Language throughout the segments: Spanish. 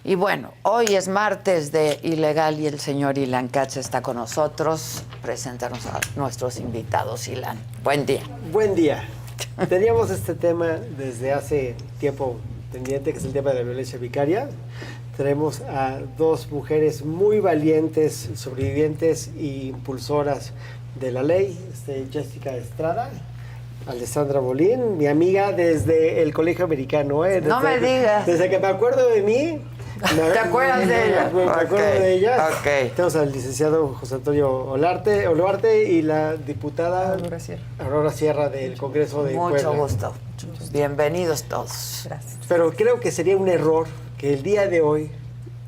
Y bueno, hoy es martes de Ilegal y el señor Ilan Katz está con nosotros. Preséntanos a nuestros invitados, Ilan. Buen día. Buen día. Teníamos este tema desde hace tiempo pendiente, que es el tema de la violencia vicaria. Tenemos a dos mujeres muy valientes, sobrevivientes e impulsoras de la ley. Jessica Estrada, Alessandra Bolín, mi amiga desde el colegio americano. No me digas. Desde que me acuerdo de mí. ¿Te acuerdas de ella? Me acuerdo de ella. Ok. Tenemos al licenciado José Antonio Olarte y la diputada Aurora Sierra del Congreso de Puebla. Mucho gusto. Bienvenidos todos. Gracias. Pero creo que sería un error que el día de hoy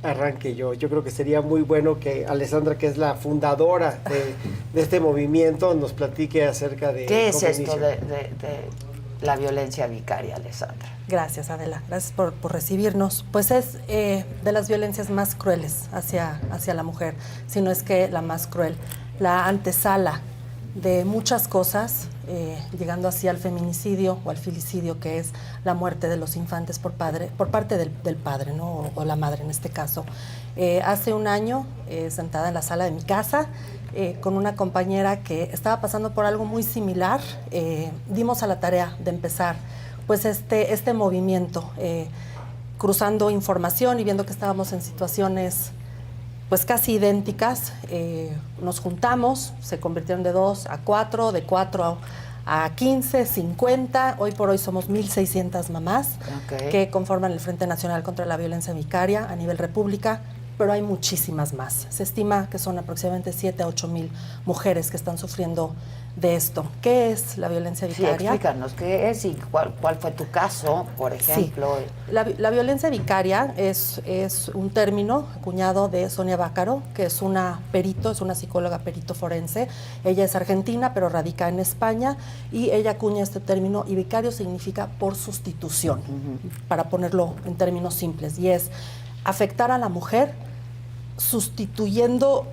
arranque yo. Yo creo que sería muy bueno que Alessandra, que es la fundadora de este movimiento, nos platique acerca de... ¿Qué es esto de la violencia vicaria, Alessandra? Gracias, Adela. Gracias por recibirnos. Pues es de las violencias más crueles hacia la mujer, si no es que la más cruel. La antesala de muchas cosas, llegando así al feminicidio o al filicidio, que es la muerte de los infantes por parte del padre, ¿no? O la madre en este caso. Hace un año, sentada en la sala de mi casa, con una compañera que estaba pasando por algo muy similar, dimos a la tarea de empezar pues este movimiento, cruzando información y viendo que estábamos en situaciones pues casi idénticas. Nos juntamos, se convirtieron de 2 a 4, de 4 a 15, 50. Hoy por hoy somos 1,600 mamás que conforman el Frente Nacional contra la Violencia Vicaria a nivel república, pero hay muchísimas más. Se estima que son aproximadamente 7 a 8 mil mujeres que están sufriendo de esto. ¿Qué es la violencia vicaria? Sí, explícanos qué es y cuál fue tu caso, por ejemplo. Sí. La violencia vicaria es un término acuñado de Sonia Bácaro, que es una psicóloga perito forense. Ella es argentina, pero radica en España, y ella acuña este término, y vicario significa por sustitución, para ponerlo en términos simples, y es afectar a la mujer sustituyendo,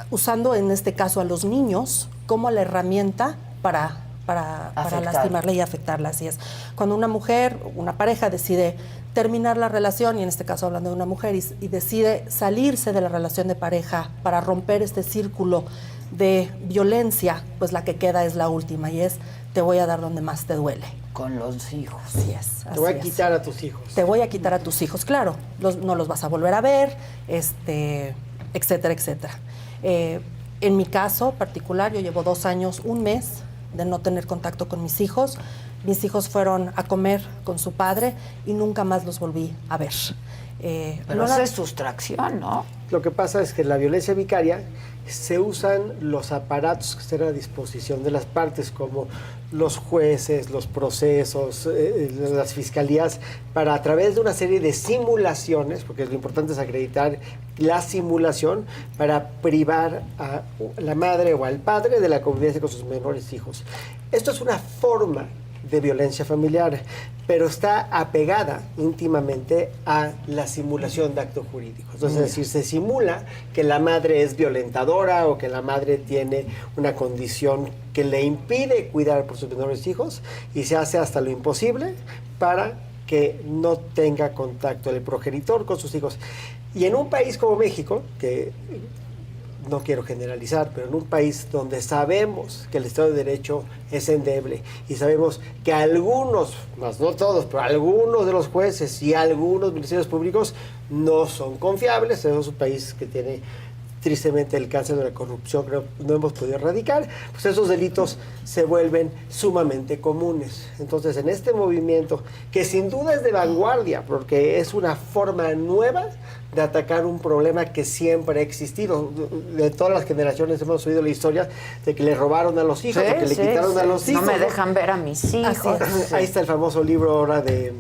usando en este caso a los niños como la herramienta para lastimarla y afectarla. Así es. Cuando una mujer, una pareja decide terminar la relación, y en este caso hablando de una mujer, y decide salirse de la relación de pareja para romper este círculo de violencia, pues la que queda es la última, y es: te voy a dar donde más te duele. Con los hijos. Así es. Te voy a quitar a tus hijos. Te voy a quitar a tus hijos, claro. No los vas a volver a ver, etcétera, etcétera. En mi caso particular, yo llevo 2 años, 1 mes de no tener contacto con mis hijos. Mis hijos fueron a comer con su padre y nunca más los volví a ver. Pero eso es sustracción, ¿no? Lo que pasa es que en la violencia vicaria se usan los aparatos que están a disposición de las partes, como los jueces, los procesos, las fiscalías, para, a través de una serie de simulaciones, porque lo importante es acreditar la simulación, para privar a la madre o al padre de la convivencia con sus menores hijos. Esto es una forma de violencia familiar, pero está apegada íntimamente a la simulación de acto jurídico. Entonces, es decir, se simula que la madre es violentadora o que la madre tiene una condición que le impide cuidar por sus menores hijos, y se hace hasta lo imposible para que no tenga contacto el progenitor con sus hijos. Y en un país como México, que no quiero generalizar, pero en un país donde sabemos que el Estado de Derecho es endeble, y sabemos que algunos, más no todos, pero algunos de los jueces y algunos ministerios públicos no son confiables, es un país que tiene tristemente el cáncer de la corrupción, creo que no hemos podido erradicar, pues esos delitos se vuelven sumamente comunes. Entonces, en este movimiento, que sin duda es de vanguardia, porque es una forma nueva de atacar un problema que siempre ha existido. De todas las generaciones hemos oído la historia de que le robaron a los hijos, de que le quitaron a los hijos. No me dejan ver a mis hijos. Ahí está el famoso libro ahora de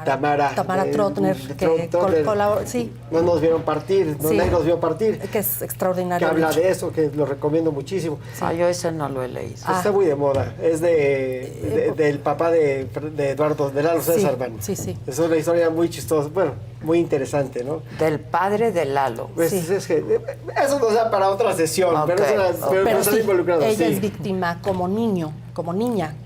Tamara Trotner, que colabora, sí. No nos vieron partir, nadie nos vio partir. Que es extraordinario. Que habla de eso, que lo recomiendo muchísimo. Yo ese no lo he leído. Está muy de moda. Es del papá de Eduardo, de Lalo César. Sí. Es una historia muy chistosa. Bueno, muy interesante, ¿no? Del padre de Lalo. Pues, Sí. es que, eso nos da para otra sesión, Ok, pero Pero están sí, involucrados. ella Sí. es víctima como niña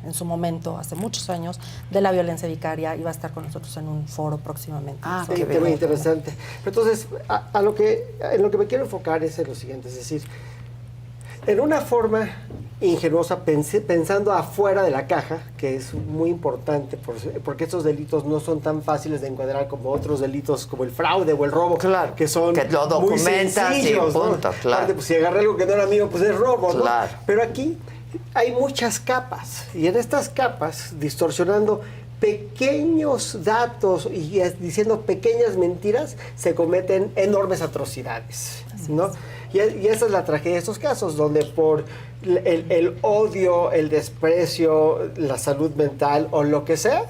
en su momento, hace muchos años, de la violencia vicaria y va a estar con nosotros en un foro próximamente. Ah, Sí, qué tema bien. interesante. Pero entonces, en lo que me quiero enfocar es en lo siguiente, es decir, en una forma ingenuosa, pensando afuera de la caja, que es muy importante, porque estos delitos no son tan fáciles de encuadrar como otros delitos, como el fraude o el robo, Claro, que son que lo muy documentas y sencillos, ¿no? punto, claro. Aparte, pues, si agarré algo que no era mío, pues es robo, ¿no? Claro. Pero aquí hay muchas capas, y en estas capas, distorsionando pequeños datos y diciendo pequeñas mentiras, se cometen enormes atrocidades, ¿no? Y esa es la tragedia de estos casos, donde por el odio, el desprecio, la salud mental o lo que sea,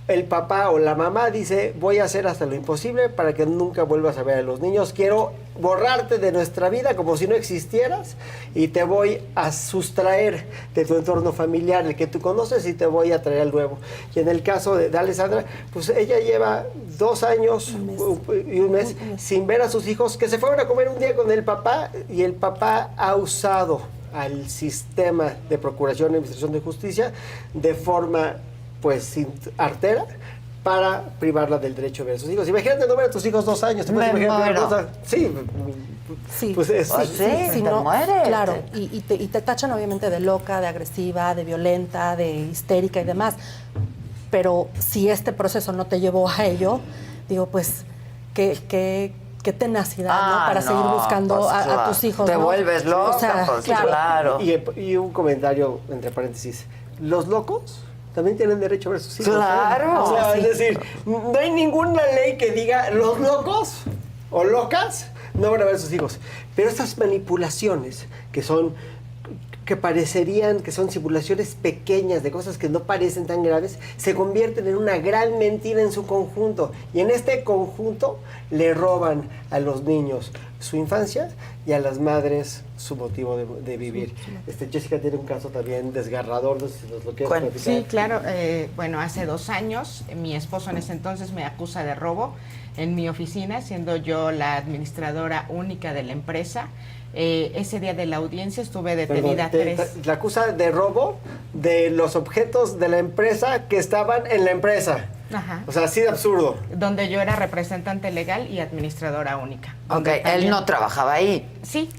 el papá o la mamá dice, voy a hacer hasta lo imposible para que nunca vuelvas a ver a los niños, quiero borrarte de nuestra vida como si no existieras y te voy a sustraer de tu entorno familiar, el que tú conoces, y te voy a traer al nuevo. Y en el caso de Alessandra, pues ella lleva 2 años y un mes sin ver a sus hijos, que se fueron a comer un día con el papá, y el papá ha usado al sistema de procuración y administración de justicia de forma pues artera para privarla del derecho a ver a sus hijos. Imagínate no ver a tus hijos 2 años. ¿Te puedes Me imaginar muero. una cosa? Sí. Sí. Pues es, Pues sí, Si te no, mueres. Claro, y te tachan obviamente de loca, de agresiva, de violenta, de histérica y demás. Pero si este proceso no te llevó a ello, digo, pues, qué tenacidad, ¿no? Para seguir buscando pues, a claro. tus hijos, Te ¿no? vuelves loca, O sea, pues, claro. claro. Y un comentario entre paréntesis. Los locos también tienen derecho a ver a sus hijos. ¿eh? Claro. O sea, Sí. es decir, no hay ninguna ley que diga los locos o locas no van a ver a sus hijos. Pero estas manipulaciones que parecerían que son simulaciones pequeñas de cosas que no parecen tan graves, se convierten en una gran mentira en su conjunto. Y en este conjunto le roban a los niños su infancia y a las madres su motivo de vivir. Jessica tiene un caso también desgarrador, no sé si nos lo quieres platicar. Sí, claro. Bueno, hace 2 años, mi esposo en ese entonces me acusa de robo en mi oficina, siendo yo la administradora única de la empresa. Ese día de la audiencia estuve detenida La acusa de robo de los objetos de la empresa que estaban en la empresa. Ajá. O sea, así de absurdo. Donde yo era representante legal y administradora única. Ok, Donde él también- no trabajaba ahí. Sí,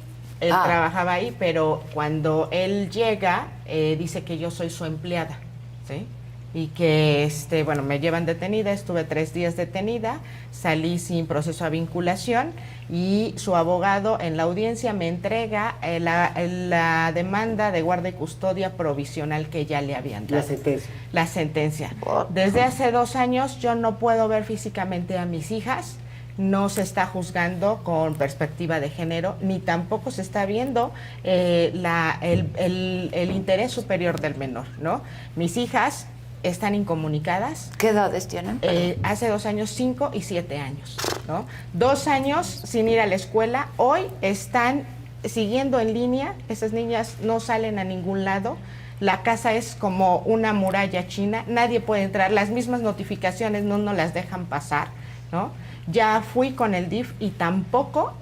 él Ah. trabajaba ahí, pero cuando él llega, dice que yo soy su empleada, ¿sí? Y que, bueno, me llevan detenida, estuve 3 días detenida, salí sin proceso a vinculación y su abogado en la audiencia me entrega la demanda de guarda y custodia provisional que ya le habían dado. La sentencia. La sentencia. What? Desde hace 2 años yo no puedo ver físicamente a mis hijas, no se está juzgando con perspectiva de género, ni tampoco se está viendo el interés superior del menor, ¿no? Mis hijas están incomunicadas. ¿Qué edades tienen? Hace 2 años, 5 y 7 años, ¿no? 2 años sin ir a la escuela, hoy están siguiendo en línea, esas niñas no salen a ningún lado, la casa es como una muralla china, nadie puede entrar, las mismas notificaciones no nos las dejan pasar, ¿no? Ya fui con el DIF y tampoco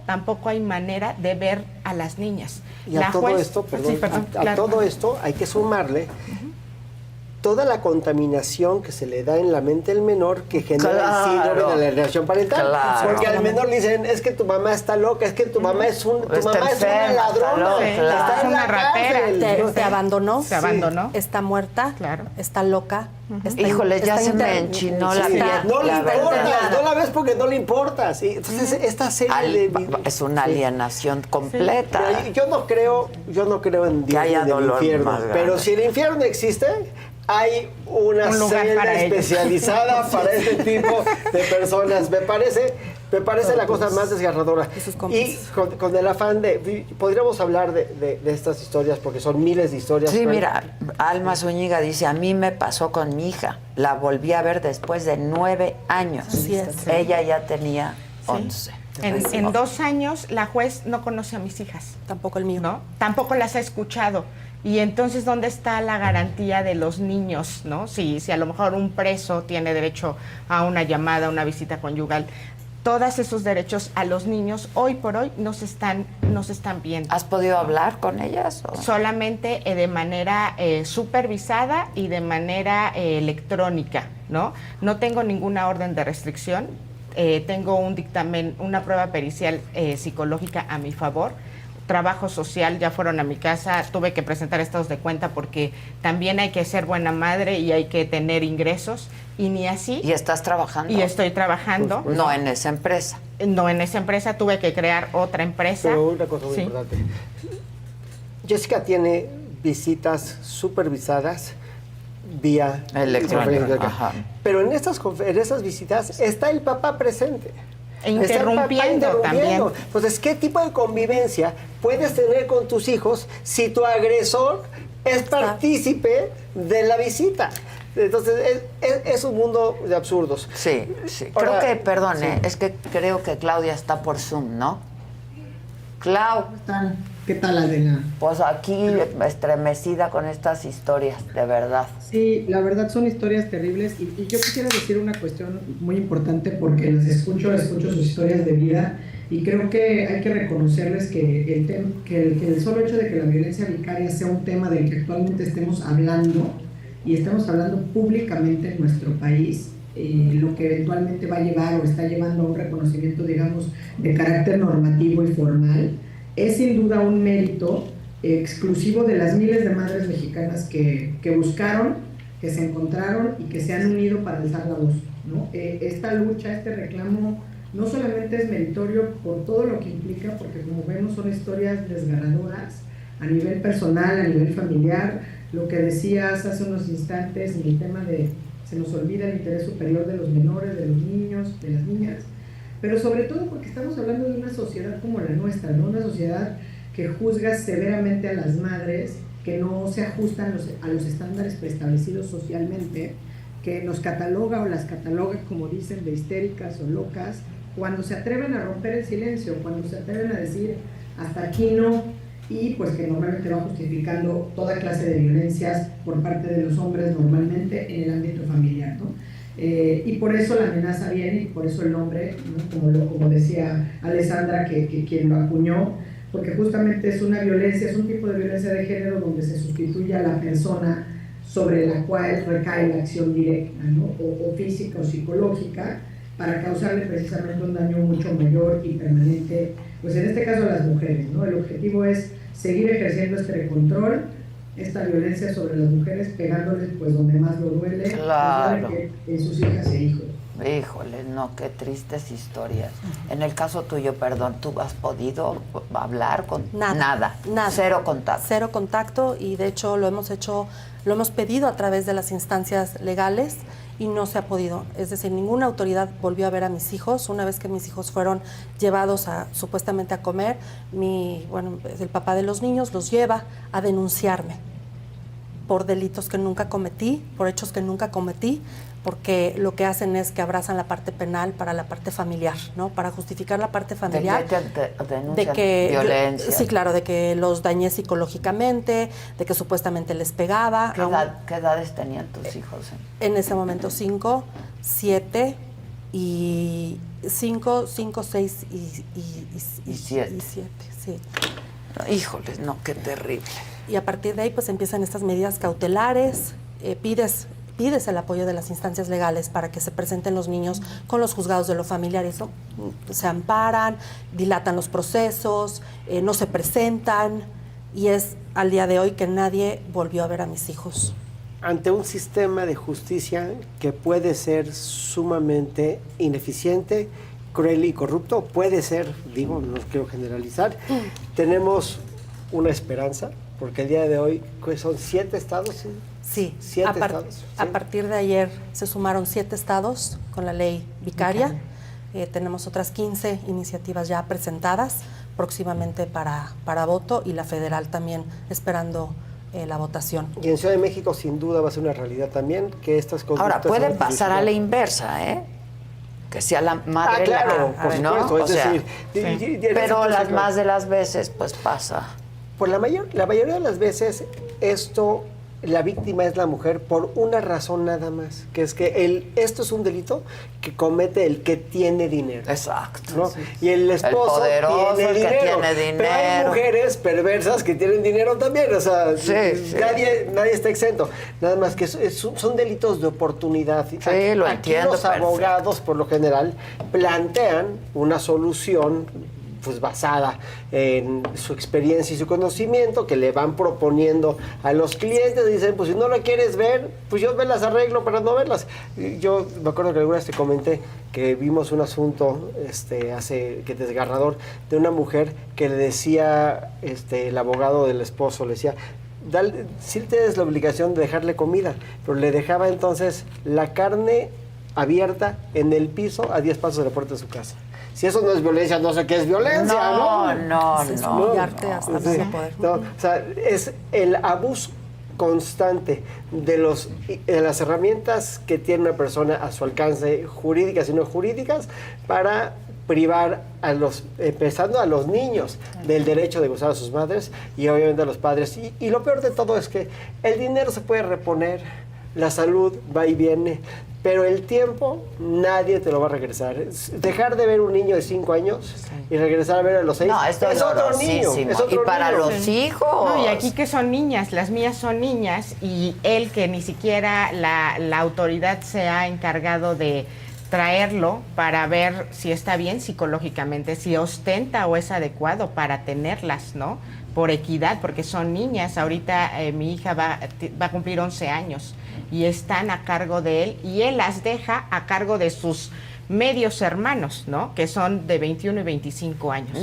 hay manera de ver a las niñas. Y a todo esto, perdón, a claro. todo esto hay que sumarle toda la contaminación que se le da en la mente del menor que genera Claro. el síndrome de la alienación parental. Claro. Porque al menor le dicen, es que tu mamá está loca, es que tu mamá es una enferma, está ladrona, loca, está claro. en Una la ratera. cárcel. Te abandonó. Se abandonó. Está muerta. Claro. Está loca. Híjole, ya se me enchinó la piel. No le la verdad. importas, no la ves porque no le importas. Y entonces esta serie Es una alienación completa. Pero yo no creo en Dios haya ni en el dolor infierno. más grande. Pero si el infierno existe, hay una Un lugar celda para ellos. especializada para este tipo de personas. Me parece la cosa más desgarradora. Y sus compas. Y con el afán podríamos hablar de estas historias porque son miles de historias. Sí, pero- mira, Alma Zúñiga dice, a mí me pasó con mi hija. La volví a ver después de 9 años. Así es. Ella ya tenía 11. En 2 años la juez no conoce a mis hijas. Tampoco el mío. ¿No? Tampoco las ha escuchado. Y entonces, ¿dónde está la garantía de los niños, no? Si a lo mejor un preso tiene derecho a una llamada, a una visita conyugal, todos esos derechos a los niños hoy por hoy no se están viendo. ¿Has podido hablar con ellas? ¿O? Solamente de manera supervisada y de manera electrónica, ¿no? No tengo ninguna orden de restricción, tengo un dictamen, una prueba pericial psicológica a mi favor. Trabajo social, ya fueron a mi casa, tuve que presentar estados de cuenta porque también hay que ser buena madre y hay que tener ingresos, y ni así. ¿Y estás trabajando? Y estoy trabajando. No en esa empresa. No en esa empresa, tuve que crear otra empresa. Pero una cosa muy importante. Jessica tiene visitas supervisadas vía electrónica. Ajá. Pero en esas visitas está el papá presente. E interrumpiendo también. Entonces, ¿qué tipo de convivencia puedes tener con tus hijos si tu agresor es partícipe de la visita? Entonces, es un mundo de absurdos. Sí. Ahora, creo que, perdone, es que creo que Claudia está por Zoom, ¿no? Clau. ¿Cómo están? ¿Qué tal, Adela? Pues aquí estremecida con estas historias, de verdad. Sí, la verdad son historias terribles y yo quisiera decir una cuestión muy importante porque las escucho sus historias de vida y creo que hay que reconocerles que el solo hecho de que la violencia vicaria sea un tema del que actualmente estemos hablando y estemos hablando públicamente en nuestro país, lo que eventualmente va a llevar o está llevando a un reconocimiento, digamos, de carácter normativo y formal, es sin duda un mérito exclusivo de las miles de madres mexicanas que buscaron, que se encontraron y que se han unido para alzar la voz, ¿no? Esta lucha, este reclamo, no solamente es meritorio por todo lo que implica, porque como vemos son historias desgarradoras a nivel personal, a nivel familiar, lo que decías hace unos instantes en el tema de se nos olvida el interés superior de los menores, de los niños, de las niñas, pero sobre todo porque estamos hablando de una sociedad como la nuestra, ¿no? Una sociedad que juzga severamente a las madres, que no se ajustan a los estándares preestablecidos socialmente, que nos cataloga o las cataloga, como dicen, de histéricas o locas, cuando se atreven a romper el silencio, cuando se atreven a decir hasta aquí no, y pues que normalmente va justificando toda clase de violencias por parte de los hombres normalmente en el ámbito familiar, ¿no? Y por eso la amenaza viene y por eso el nombre, ¿no? como decía Alessandra, que quien lo acuñó, porque justamente es una violencia, es un tipo de violencia de género donde se sustituye a la persona sobre la cual recae la acción directa, ¿no? o física o psicológica, para causarle precisamente un daño mucho mayor y permanente, pues en este caso a las mujeres, ¿no? El objetivo es seguir ejerciendo este control, esta violencia sobre las mujeres, pegándoles pues donde más lo duele, Claro. que en sus hijas e hijos. Híjole, no, qué tristes historias. En el caso tuyo, perdón, ¿tú has podido hablar con Nada. Cero contacto. Cero contacto, y de hecho lo hemos pedido a través de las instancias legales y no se ha podido. Es decir, ninguna autoridad volvió a ver a mis hijos. Una vez que mis hijos fueron llevados supuestamente a comer, el papá de los niños los lleva a denunciarme por delitos que nunca cometí, por hechos que nunca cometí, porque lo que hacen es que abrazan la parte penal para la parte familiar, ¿no? Para justificar la parte familiar. De que violencia. Sí, claro, de que los dañé psicológicamente, de que supuestamente les pegaba. ¿Qué edades tenían tus hijos? En ese momento 5, 7 y 5, 6 y 7, sí. Híjoles, no, qué terrible. Y a partir de ahí pues empiezan estas medidas cautelares, pides el apoyo de las instancias legales para que se presenten los niños con los juzgados de lo familiar, eso se amparan, dilatan los procesos, no se presentan, y es al día de hoy que nadie volvió a ver a mis hijos. Ante un sistema de justicia que puede ser sumamente ineficiente, cruel y corrupto, puede ser, digo, no quiero generalizar, tenemos una esperanza, porque el día de hoy son 7 estados. Sí, 7 estados. ¿Sí? A partir de ayer se sumaron 7 estados con la ley vicaria. Tenemos otras 15 iniciativas ya presentadas próximamente para voto, y la federal también esperando la votación. Y en Ciudad de México sin duda va a ser una realidad también que estas conductas... Ahora, puede pasar a la inversa, ¿eh? Que sea la madre claro, la... por supuesto, ¿no? es decir... Pero las más de las veces, pues pasa. Por la mayoría de las veces esto, la víctima es la mujer por una razón nada más, que es que esto es un delito que comete el que tiene dinero. Exacto. ¿No? Y el esposo poderoso, tiene el que dinero. tiene dinero. Pero hay mujeres perversas que tienen dinero también. O sea, Sí. nadie está exento. Nada más que son delitos de oportunidad. Sí, lo Aquí entiendo, los perfecto. abogados, por lo general, plantean una solución pues basada en su experiencia y su conocimiento, que le van proponiendo a los clientes. Dicen, pues si no lo quieres ver, pues yo me las arreglo para no verlas. Yo me acuerdo que alguna vez te comenté que vimos un asunto que desgarrador, de una mujer que le decía, el abogado del esposo, le decía, sí tienes la obligación de dejarle comida, pero le dejaba entonces la carne abierta en el piso a 10 pasos de la puerta de su casa. Si eso no es violencia, no sé qué es violencia, ¿no? No. Es humillarte hasta no poder. No, o sea, es el abuso constante de las herramientas que tiene una persona a su alcance, jurídicas y no jurídicas, para privar empezando a los niños del derecho de gozar a sus madres y obviamente a los padres. Y lo peor de todo es que el dinero se puede reponer, la salud va y viene, pero el tiempo nadie te lo va a regresar. Dejar de ver un niño de 5 años y regresar a ver a los 6 No, esto es otro niño. Es otro y para niño. los hijos. No, y aquí que son niñas, las mías son niñas, y él, que ni siquiera la autoridad se ha encargado de traerlo para ver si está bien psicológicamente, si ostenta o es adecuado para tenerlas, ¿no? Por equidad, porque son niñas. Ahorita mi hija va a cumplir 11 años y están a cargo de él, y él las deja a cargo de sus medios hermanos, ¿no? Que son de 21 y 25 años.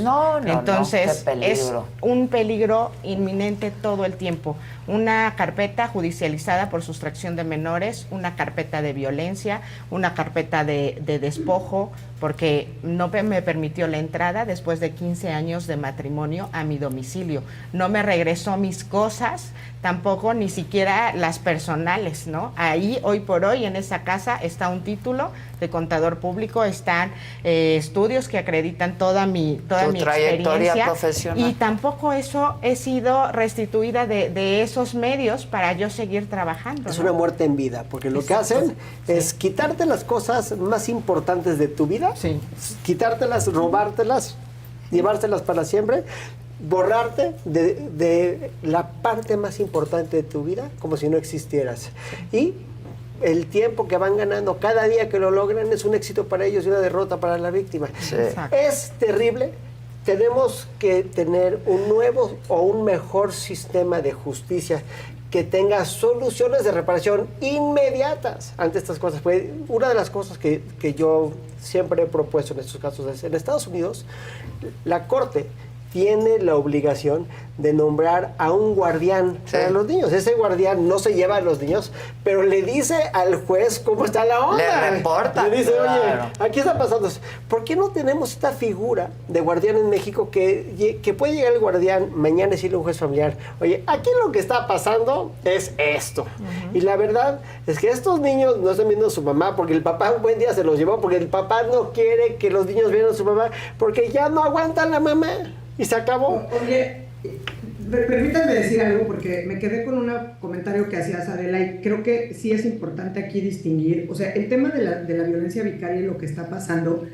Entonces, qué peligro. es un peligro inminente todo el tiempo. Una carpeta judicializada por sustracción de menores, una carpeta de violencia, una carpeta de despojo, porque no me permitió la entrada después de 15 años de matrimonio a mi domicilio. No me regresó mis cosas, tampoco ni siquiera las personales, ¿no? Ahí, hoy por hoy, en esa casa está un título de contador público, están estudios que acreditan toda mi trayectoria experiencia, profesional. y tampoco eso he sido restituida de esos medios para yo seguir trabajando. Es ¿no? una muerte en vida, porque lo que hacen es quitarte las cosas más importantes de tu vida, quitártelas, robártelas, llevártelas para siempre, borrarte de la parte más importante de tu vida como si no existieras. Y el tiempo que van ganando cada día que lo logran es un éxito para ellos y una derrota para la víctima. Sí. Es terrible. Tenemos que tener un nuevo o un mejor sistema de justicia que tenga soluciones de reparación inmediatas ante estas cosas. Pues una de las cosas que yo siempre he propuesto en estos casos es, en Estados Unidos, la Corte tiene la obligación de nombrar a un guardián para los niños. Ese guardián no se lleva a los niños, pero le dice al juez cómo está la onda. Le reporta. Le dice, claro. oye, aquí está pasando. ¿Por qué no tenemos esta figura de guardián en México que puede llegar el guardián mañana y decirle a un juez familiar, oye, aquí lo que está pasando es esto? Y la verdad es que estos niños no están viendo a su mamá porque el papá un buen día se los llevó, porque el papá no quiere que los niños vean a su mamá, porque ya no aguantan la mamá. Y se acabó. Oye, permítanme decir algo porque me quedé con un comentario que hacías, Adela, y creo que sí es importante aquí distinguir, o sea, el tema de la violencia vicaria y lo que está pasando,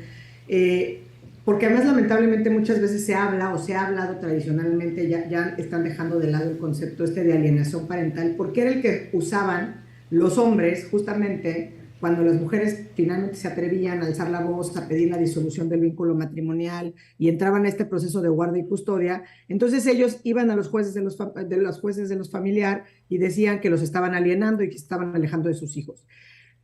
porque además lamentablemente muchas veces se habla o se ha hablado tradicionalmente, ya están dejando de lado el concepto de alienación parental, porque era el que usaban los hombres justamente cuando las mujeres finalmente se atrevían a alzar la voz, a pedir la disolución del vínculo matrimonial y entraban a este proceso de guardia y custodia. Entonces ellos iban a los jueces de los familiares y decían que los estaban alienando y que se estaban alejando de sus hijos.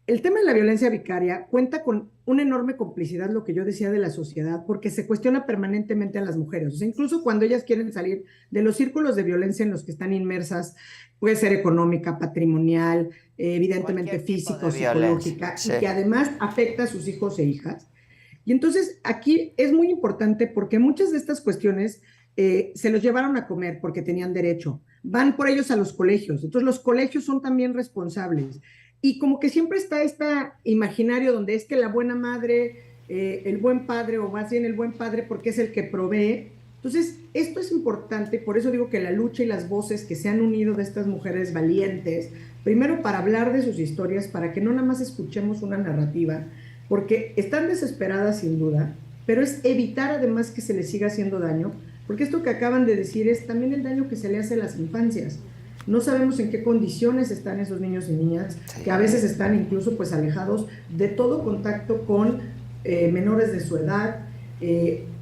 El tema de la violencia vicaria cuenta con una enorme complicidad, lo que yo decía, de la sociedad, porque se cuestiona permanentemente a las mujeres. O sea, incluso cuando ellas quieren salir de los círculos de violencia en los que están inmersas, puede ser económica, patrimonial, evidentemente física, psicológica, y que además afecta a sus hijos e hijas. Y entonces aquí es muy importante porque muchas de estas cuestiones se los llevaron a comer porque tenían derecho. Van por ellos a los colegios. Entonces los colegios son también responsables. Y como que siempre está este imaginario donde es que la buena madre, el buen padre, o más bien el buen padre porque es el que provee, Entonces, esto es importante, por eso digo que la lucha y las voces que se han unido de estas mujeres valientes, primero para hablar de sus historias, para que no nada más escuchemos una narrativa, porque están desesperadas sin duda, pero es evitar además que se les siga haciendo daño, porque esto que acaban de decir es también el daño que se le hace a las infancias. No sabemos en qué condiciones están esos niños y niñas, que a veces están incluso pues alejados de todo contacto con menores de su edad,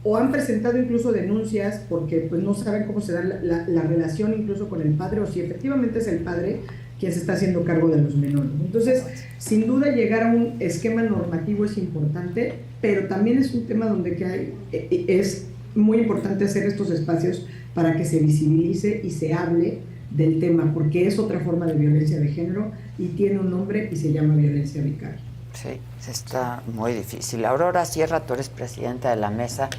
o han presentado incluso denuncias porque pues no saben cómo se da la relación incluso con el padre, o si efectivamente es el padre quien se está haciendo cargo de los menores. Entonces, sin duda llegar a un esquema normativo es importante, pero también es un tema donde es muy importante hacer estos espacios para que se visibilice y se hable del tema, porque es otra forma de violencia de género y tiene un nombre y se llama violencia vicaria. Sí, está muy difícil. Aurora Sierra, tú eres presidenta de la mesa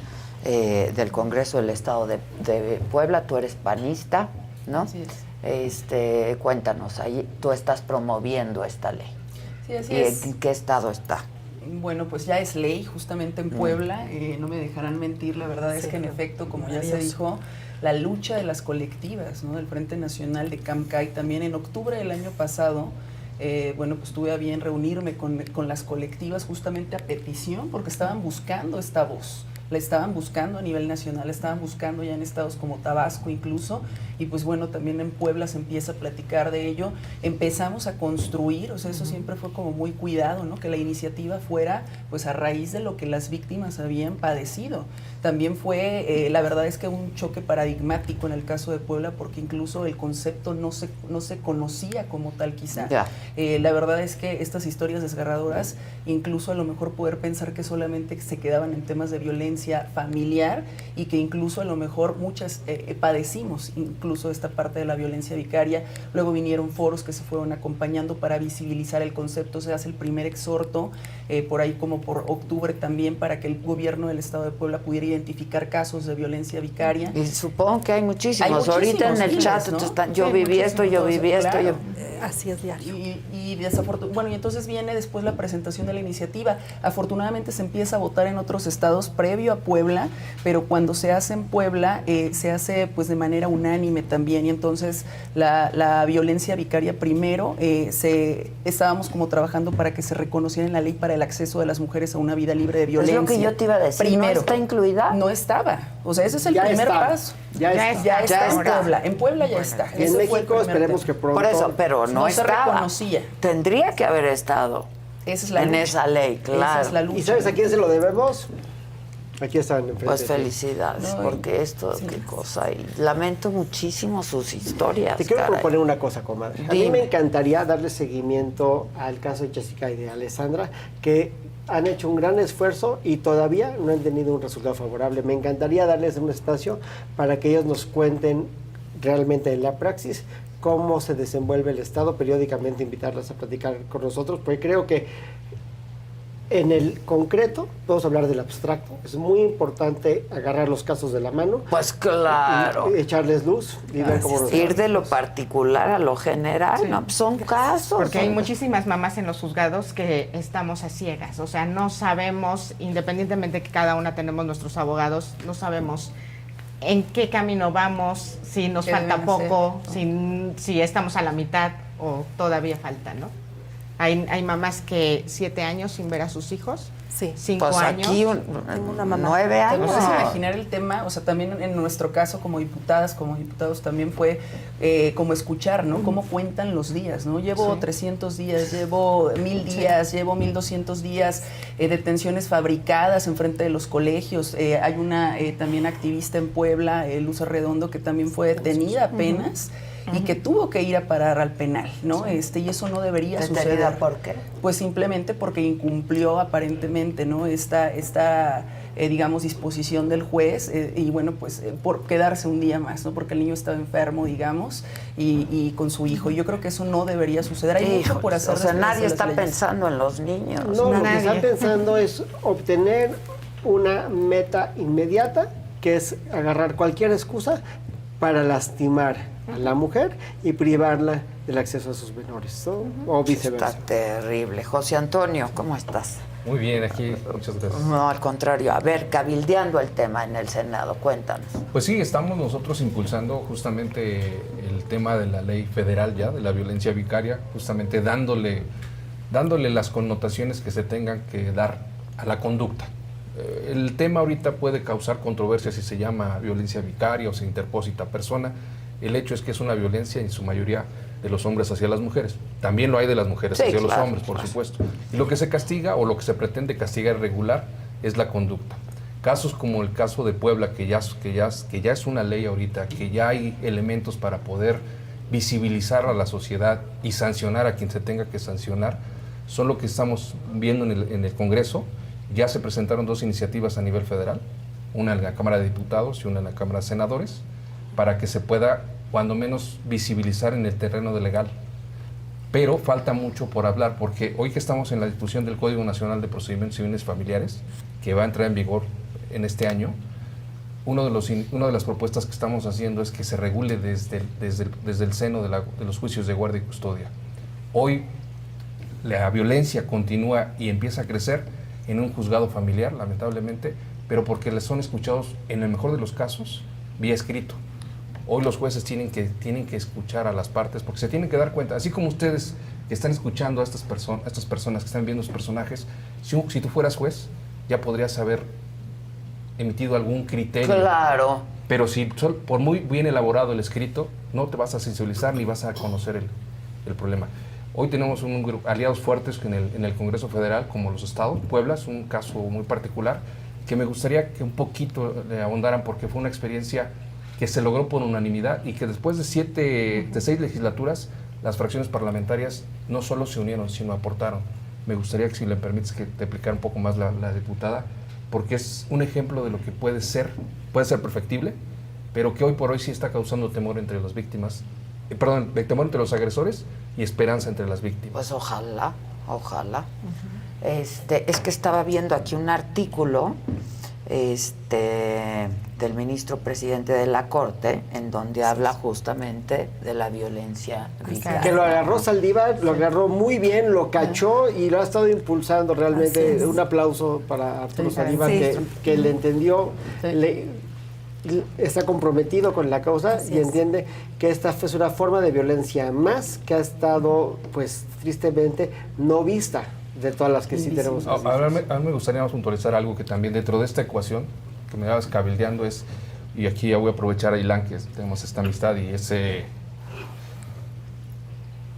del Congreso del Estado de Puebla, tú eres panista, ¿no? Así es. Cuéntanos, ahí tú estás promoviendo esta ley. Sí, así ¿Y es. en qué estado está? Bueno, pues ya es ley justamente en Puebla, no me dejarán mentir, la verdad es que en efecto, como ya se dijo, la lucha de las colectivas, ¿no? Del Frente Nacional de Camcay, también en octubre del año pasado, bueno, pues tuve a bien reunirme con las colectivas justamente a petición, porque estaban buscando esta voz. La estaban buscando a nivel nacional, la estaban buscando ya en estados como Tabasco incluso, y pues bueno, también en Puebla se empieza a platicar de ello. Empezamos a construir, o sea, eso siempre fue como muy cuidado, ¿no? Que la iniciativa fuera pues a raíz de lo que las víctimas habían padecido. También fue, la verdad es que un choque paradigmático en el caso de Puebla, porque incluso el concepto no se conocía como tal quizá. La verdad es que estas historias desgarradoras, incluso a lo mejor poder pensar que solamente se quedaban en temas de violencia familiar y que incluso a lo mejor muchas padecimos incluso esta parte de la violencia vicaria. Luego vinieron foros que se fueron acompañando para visibilizar el concepto. Se hace el primer exhorto por ahí como por octubre también para que el gobierno del Estado de Puebla pudiera identificar casos de violencia vicaria. Y supongo que hay muchísimos. Ahorita en el chat, ¿no? Yo viví esto, yo viví esto. Claro. Así es diario. Y desafortunadamente, bueno, y entonces viene después la presentación de la iniciativa. Afortunadamente se empieza a votar en otros estados previo a Puebla, pero cuando se hace en Puebla se hace pues de manera unánime también, y entonces la violencia vicaria primero estábamos como trabajando para que se reconociera en la ley para el acceso de las mujeres a una vida libre de violencia. Es lo que yo te iba a decir. Primero, ¿No está incluida? No estaba. O sea, ese es el primer paso. Ya está en Puebla. En Puebla ya está. En Ese fue el México primer esperemos tema. que pronto. Por eso, pero no se estaba. reconocía. Tendría que haber estado Esa es la en lucha. esa ley, claro. Esa es la lucha. ¿Y sabes a quién se lo debemos? Aquí están enfrente. Pues de ti. felicidades, No, porque esto, sí. qué cosa. Y lamento muchísimo sus historias. Te quiero caray. proponer una cosa, comadre. A mí Dime. me encantaría darle seguimiento al caso de Jessica y de Alessandra, que han hecho un gran esfuerzo y todavía no han tenido un resultado favorable. Me encantaría darles un espacio para que ellos nos cuenten realmente en la praxis cómo se desenvuelve el Estado, periódicamente invitarlas a platicar con nosotros, porque creo que en el concreto podemos hablar del abstracto. Es muy importante agarrar los casos de la mano. Pues claro. Y echarles luz y ver cómo nos Ir de lo particular a lo general, ¿no? Son casos. Porque hay muchísimas mamás en los juzgados que estamos a ciegas, o sea, no sabemos, independientemente que cada una tenemos nuestros abogados, no sabemos en qué camino vamos, si nos ¿Qué falta deben poco, si estamos a la mitad o todavía falta, ¿no? Hay mamás que 7 años sin ver a sus hijos, Sí. 5 Pues años. aquí Tengo una mamá. 9 ¿Te años. puedes imaginar el tema? O sea, también en nuestro caso como diputadas, como diputados, también fue como escuchar, ¿no? Cómo cuentan los días, ¿no? Llevo 300 días, llevo 1000 días, llevo 1200 días, detenciones fabricadas enfrente de los colegios. Hay una también activista en Puebla, Luz Arredondo, que también fue detenida apenas. Y que tuvo que ir a parar al penal, ¿no? Y eso no debería ¿Detenida suceder. por qué? Pues simplemente porque incumplió aparentemente, ¿no? Esta digamos, disposición del juez y bueno, pues por quedarse un día más, ¿no? Porque el niño estaba enfermo, digamos, y con su hijo. Y yo creo que eso no debería suceder. Hay mucho por hacer. O sea, después nadie de las está leyes. pensando en los niños. No, lo que Nadie. están pensando es obtener una meta inmediata, que es agarrar cualquier excusa para lastimar a la mujer y privarla del acceso a sus menores, ¿no? O viceversa. Está terrible. José Antonio, ¿cómo estás? Muy bien, aquí, muchas gracias. No, al contrario. A ver, cabildeando el tema en el Senado, cuéntanos. Pues sí, estamos nosotros impulsando justamente el tema de la ley federal ya, de la violencia vicaria, justamente dándole las connotaciones que se tengan que dar a la conducta. El tema ahorita puede causar controversia si se llama violencia vicaria o se interpósita persona. El hecho es que es una violencia en su mayoría de los hombres hacia las mujeres. También lo hay de las mujeres hacia los hombres, por supuesto. Y lo que se castiga o lo que se pretende castigar regular es la conducta. Casos como el caso de Puebla, que ya es una ley ahorita, que ya hay elementos para poder visibilizar a la sociedad y sancionar a quien se tenga que sancionar, son lo que estamos viendo en el Congreso. Ya se presentaron 2 iniciativas a nivel federal, una en la Cámara de Diputados y una en la Cámara de Senadores, para que se pueda, cuando menos, visibilizar en el terreno de legal. Pero falta mucho por hablar, porque hoy que estamos en la discusión del Código Nacional de Procedimientos Civiles Familiares, que va a entrar en vigor en este año, una de las propuestas que estamos haciendo es que se regule desde el seno de los juicios de guardia y custodia. Hoy la violencia continúa y empieza a crecer en un juzgado familiar, lamentablemente, pero porque les son escuchados, en el mejor de los casos, vía escrito. Hoy los jueces tienen que escuchar a las partes, porque se tienen que dar cuenta, así como ustedes que están escuchando a estas personas que están viendo sus personajes, si tú fueras juez, ya podrías haber emitido algún criterio. Claro. Pero si por muy bien elaborado el escrito, no te vas a sensibilizar ni vas a conocer el problema. Hoy tenemos un grupo, aliados fuertes en el Congreso Federal, como los estados. Puebla es un caso muy particular, que me gustaría que un poquito le abundaran, porque fue una experiencia que se logró por unanimidad y que después de 6 legislaturas, las fracciones parlamentarias no solo se unieron, sino aportaron. Me gustaría que, si le permites, que te explicara un poco más la diputada, porque es un ejemplo de lo que puede ser perfectible, pero que hoy por hoy sí está causando temor entre las víctimas, temor entre los agresores y esperanza entre las víctimas. Pues ojalá. Es que estaba viendo aquí un artículo del ministro presidente de la Corte, en donde habla justamente de la violencia vicaria. Que lo agarró Saldívar, lo agarró muy bien, lo cachó y lo ha estado impulsando realmente. Un aplauso para Arturo Saldívar, que le entendió, está comprometido con la causa y entiende que esta es una forma de violencia más que ha estado, pues, tristemente no vista de todas las que sí tenemos. A mí me gustaría puntualizar algo que también dentro de esta ecuación que me dabas cabildeando es, y aquí ya voy a aprovechar a Ilan, que tenemos esta amistad y ese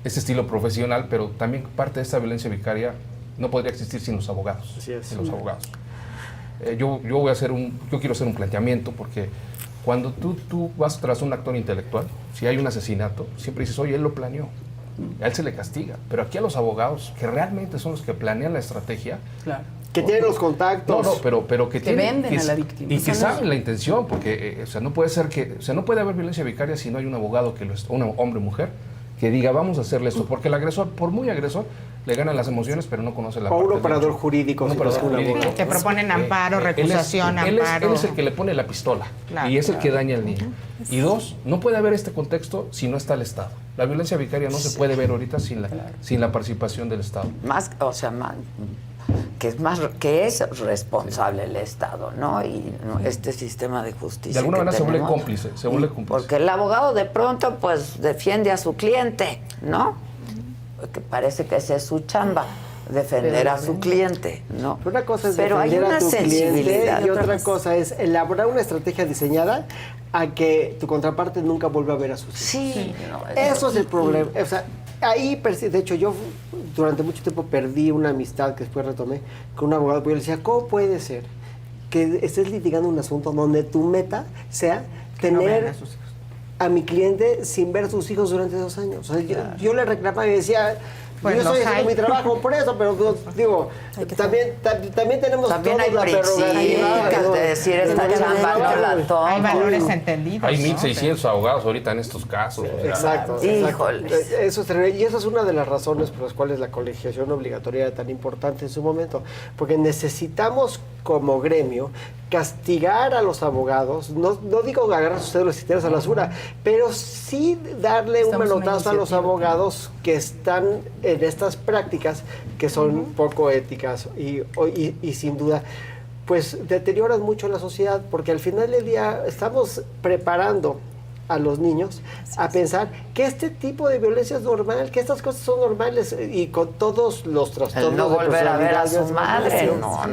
estilo profesional, pero también parte de esta violencia vicaria no podría existir sin los abogados. Así es. Sin los abogados. Yo quiero hacer un planteamiento, porque cuando tú vas tras un actor intelectual, si hay un asesinato, siempre dices, oye, él lo planeó, a él se le castiga, pero aquí a los abogados, que realmente son los que planean la estrategia, Claro. Que tienen los contactos. pero que venden a la víctima. y que saben la intención, porque no puede haber violencia vicaria si no hay un abogado un hombre o mujer que diga, vamos a hacerle esto, porque el agresor, por muy agresor, le ganan las emociones, pero no conoce la parte. O un operador jurídico. Te proponen amparo, recusación, amparo. Él es el que le pone la pistola, Claro, y es el que daña al niño. Y 2, no puede haber este contexto si no está el Estado. La violencia vicaria no se puede ver ahorita sin la participación del Estado. Que es responsable el Estado, ¿no? Y este sistema de justicia. De alguna manera se vuelve tenemos, cómplice. Porque el abogado de pronto pues defiende a su cliente, ¿no? Porque parece que esa es su chamba, defender a su cliente, ¿no? Una cosa es pero hay defender una a tu sensibilidad cliente y otra cosa es elaborar una estrategia diseñada a que tu contraparte nunca vuelva a ver a sus hijos. Sí. No, eso es el problema. O sea, ahí, de hecho, yo durante mucho tiempo perdí una amistad que después retomé con un abogado, porque yo le decía, ¿cómo puede ser que estés litigando un asunto donde tu meta sea tener a mi cliente sin ver a sus hijos durante 2 años? O sea, yo le reclamaba y decía, pues yo estoy haciendo mi trabajo por eso, pero digo, también tenemos también hay la principios de decir, esta chamba no la tomo. Hay valores entendidos. Hay 1,600 abogados ahorita en estos casos. Exacto. Eso es terrible. Y esa es una de las razones por las cuales la colegiación obligatoria era tan importante en su momento, porque necesitamos como gremio castigar a los abogados, no digo agarrar sus cédulas y tirarlas a la basura, pero sí darle un manotazo a los abogados que están en estas prácticas que son poco éticas y sin duda pues deterioran mucho la sociedad, porque al final del día estamos preparando a los niños a pensar que este tipo de violencia es normal, que estas cosas son normales y con todos los trastornos. El no volver a ver a su madre,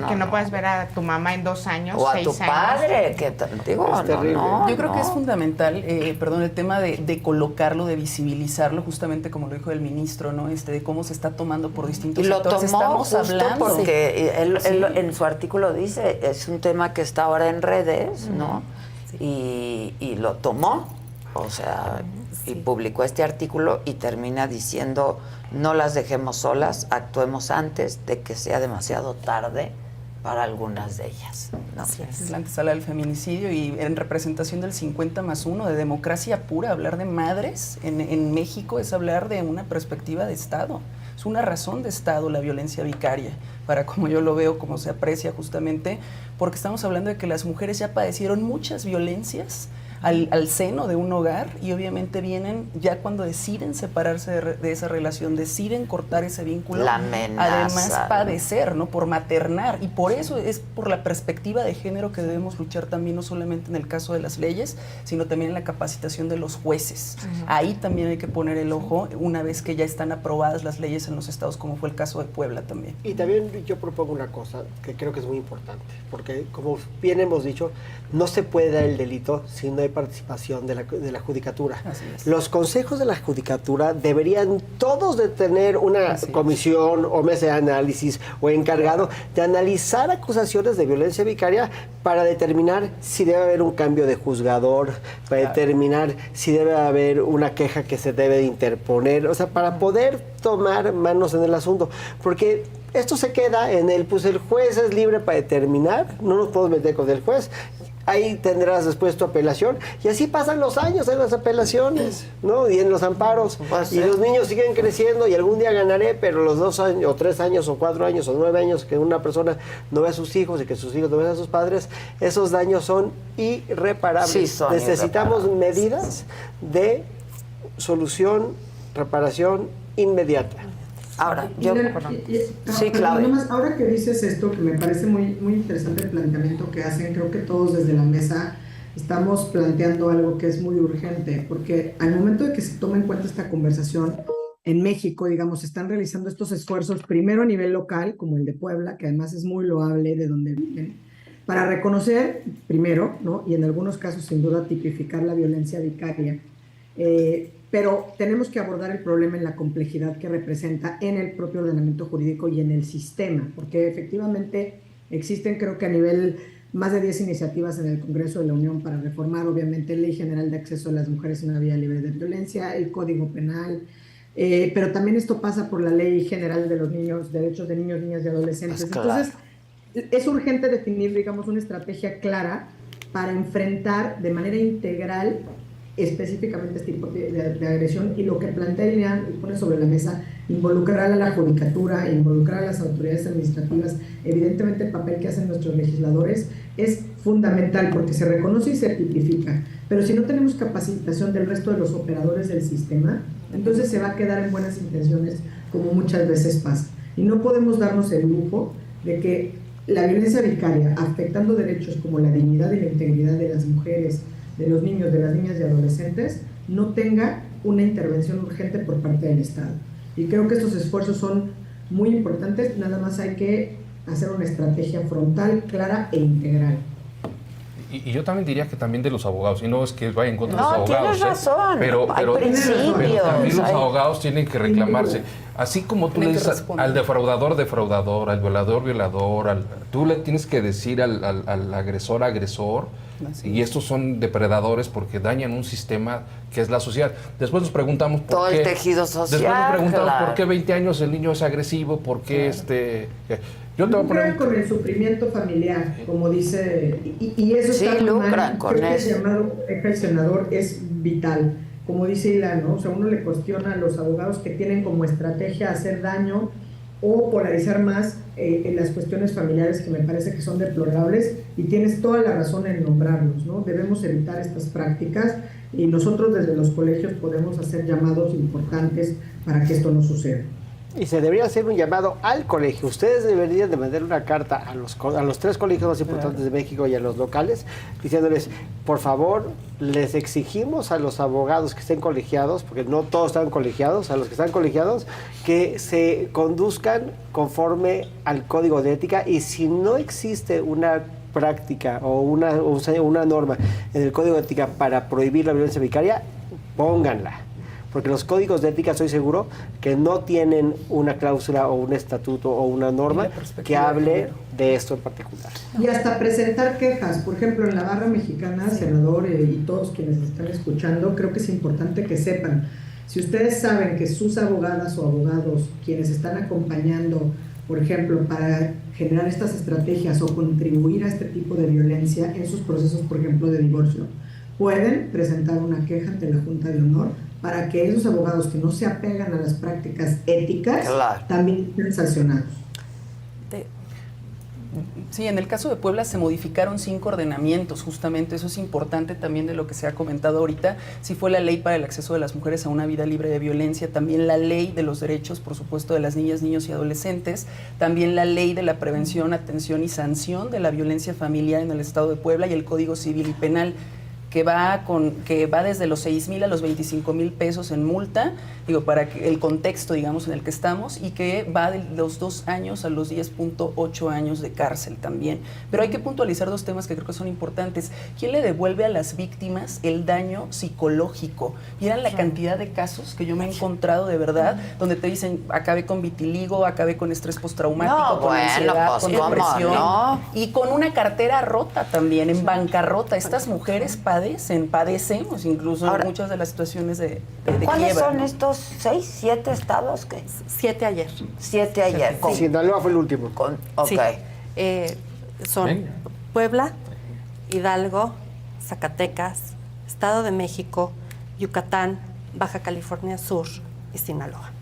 que no puedes ver a tu mamá en 2 años, o a 6 tu padre, años. que digo, es terrible. Yo creo que es fundamental, el tema de colocarlo, de visibilizarlo, justamente como lo dijo el ministro, ¿no? De cómo se está tomando por distintos y lo sectores. tomó Estamos justo hablando porque él en su artículo dice, es un tema que está ahora en redes, ¿no? Y lo tomó. O sea, y publicó este artículo y termina diciendo, no las dejemos solas, actuemos antes de que sea demasiado tarde para algunas de ellas, ¿no? Es la antesala del feminicidio y en representación del 50+1 de democracia pura. Hablar de madres en México es hablar de una perspectiva de Estado. Es una razón de Estado la violencia vicaria, para como yo lo veo, como se aprecia justamente, porque estamos hablando de que las mujeres ya padecieron muchas violencias al seno de un hogar y obviamente vienen ya cuando deciden separarse de esa relación, deciden cortar ese vínculo, la amenaza, además padecer, ¿no? Por maternar, y por eso es por la perspectiva de género que debemos luchar también, no solamente en el caso de las leyes, sino también en la capacitación de los jueces. Ahí también hay que poner el ojo una vez que ya están aprobadas las leyes en los estados, como fue el caso de Puebla también. Y también yo propongo una cosa que creo que es muy importante, porque como bien hemos dicho, no se puede dar el delito si no hay participación de la judicatura. Así es. Los consejos de la judicatura deberían todos de tener una comisión o mesa de análisis o encargado de analizar acusaciones de violencia vicaria para determinar si debe haber un cambio de juzgador, para determinar si debe haber una queja que se debe de interponer, o sea, para poder tomar manos en el asunto, porque esto se queda en el juez es libre para determinar, no nos podemos meter con el juez, ahí tendrás después tu apelación, y así pasan los años en las apelaciones, ¿no? Y en los amparos, y los niños siguen creciendo, y algún día ganaré, pero los 2 años, o 3 años, o 4 años, o 9 años que una persona no ve a sus hijos, y que sus hijos no ven a sus padres, esos daños son irreparables. Sí, son necesitamos irreparables. medidas de solución, reparación inmediata. Ahora, sí, Claudia. Nomás, ahora que dices esto, que me parece muy, muy interesante el planteamiento que hacen, creo que todos desde la mesa estamos planteando algo que es muy urgente, porque al momento de que se toma en cuenta esta conversación, en México, digamos, se están realizando estos esfuerzos, primero a nivel local, como el de Puebla, que además es muy loable de donde viven, para reconocer, primero, ¿no? Y en algunos casos, sin duda, tipificar la violencia vicaria, pero tenemos que abordar el problema en la complejidad que representa en el propio ordenamiento jurídico y en el sistema, porque efectivamente existen, creo que a nivel, más de 10 iniciativas en el Congreso de la Unión para reformar, obviamente, Ley General de Acceso de las Mujeres a una Vida Libre de Violencia, el Código Penal, pero también esto pasa por la Ley General de los Niños, Derechos de Niños, Niñas y Adolescentes. Pues claro. Entonces, es urgente definir, digamos, una estrategia clara para enfrentar de manera integral específicamente este tipo de agresión, y lo que plantea Lilian y pone sobre la mesa, involucrar a la judicatura, involucrar a las autoridades administrativas, evidentemente el papel que hacen nuestros legisladores es fundamental porque se reconoce y se tipifica, pero si no tenemos capacitación del resto de los operadores del sistema, entonces se va a quedar en buenas intenciones, como muchas veces pasa, y no podemos darnos el lujo de que la violencia vicaria, afectando derechos como la dignidad y la integridad de las mujeres, de los niños, de las niñas y adolescentes, no tenga una intervención urgente por parte del Estado. Y creo que estos esfuerzos son muy importantes, nada más hay que hacer una estrategia frontal, clara e integral. Y yo también diría que también de los abogados, y no es que vaya en contra de los No, abogados. tienes razón. Hay principios. Pero también los Hay- abogados tienen que reclamarse. Así como tú le Tienen que dices responder. al defraudador, al violador, tú le tienes que decir al agresor, Así y estos son depredadores porque dañan un sistema que es la sociedad. Después nos preguntamos por Todo qué... el tejido social. Después nos preguntamos claro. por qué 20 años el niño es agresivo, por qué Yo te voy a Lucran poner... con el sufrimiento familiar, como dice, y eso Sí, está muy lucran mal. con Creo que eso. el llamado que deja el senador es vital. Como dice Ilan, ¿no? O sea, uno le cuestiona a los abogados que tienen como estrategia hacer daño o polarizar más en las cuestiones familiares que me parece que son deplorables, y tienes toda la razón en nombrarlos, ¿no? Debemos evitar estas prácticas y nosotros desde los colegios podemos hacer llamados importantes para que esto no suceda. Y se debería hacer un llamado al colegio. Ustedes deberían de mandar una carta a los 3 colegios más importantes de México y a los locales, diciéndoles, por favor, les exigimos a los abogados que estén colegiados, porque no todos están colegiados, a los que están colegiados, que se conduzcan conforme al código de ética, y si no existe una práctica o una norma en el código de ética para prohibir la violencia vicaria, pónganla. Porque los códigos de ética, estoy seguro, que no tienen una cláusula o un estatuto o una norma que hable de esto en particular. Y hasta presentar quejas. Por ejemplo, en la barra mexicana, senador y todos quienes están escuchando, creo que es importante que sepan, si ustedes saben que sus abogadas o abogados, quienes están acompañando, por ejemplo, para generar estas estrategias o contribuir a este tipo de violencia en sus procesos, por ejemplo, de divorcio, pueden presentar una queja ante la Junta de Honor para que esos abogados que no se apegan a las prácticas éticas también estén sancionados. Sí, en el caso de Puebla se modificaron 5 ordenamientos, justamente eso es importante también de lo que se ha comentado ahorita. Sí fue la ley para el acceso de las mujeres a una vida libre de violencia, también la ley de los derechos, por supuesto, de las niñas, niños y adolescentes, también la ley de la prevención, atención y sanción de la violencia familiar en el estado de Puebla, y el Código Civil y Penal, que va desde los 6,000 a los 25,000 pesos en multa, digo, para que el contexto, digamos, en el que estamos, y que va de los 2 años a los 10.8 años de cárcel también. Pero hay que puntualizar 2 temas que creo que son importantes. ¿Quién le devuelve a las víctimas el daño psicológico? Vieran la cantidad de casos que yo me he encontrado de verdad, donde te dicen, acabé con vitiligo, acabé con estrés postraumático, con ansiedad, con depresión, y con una cartera rota también, en bancarrota. Estas mujeres padecemos incluso ahora, muchas de las situaciones de ¿cuáles quiebra, son ¿no? estos 6, 7 estados? ¿Qué? 7 ayer. 7 ayer. Sí. Sinaloa fue el último. Sí. Son Puebla, Hidalgo, Zacatecas, Estado de México, Yucatán, Baja California Sur y Sinaloa.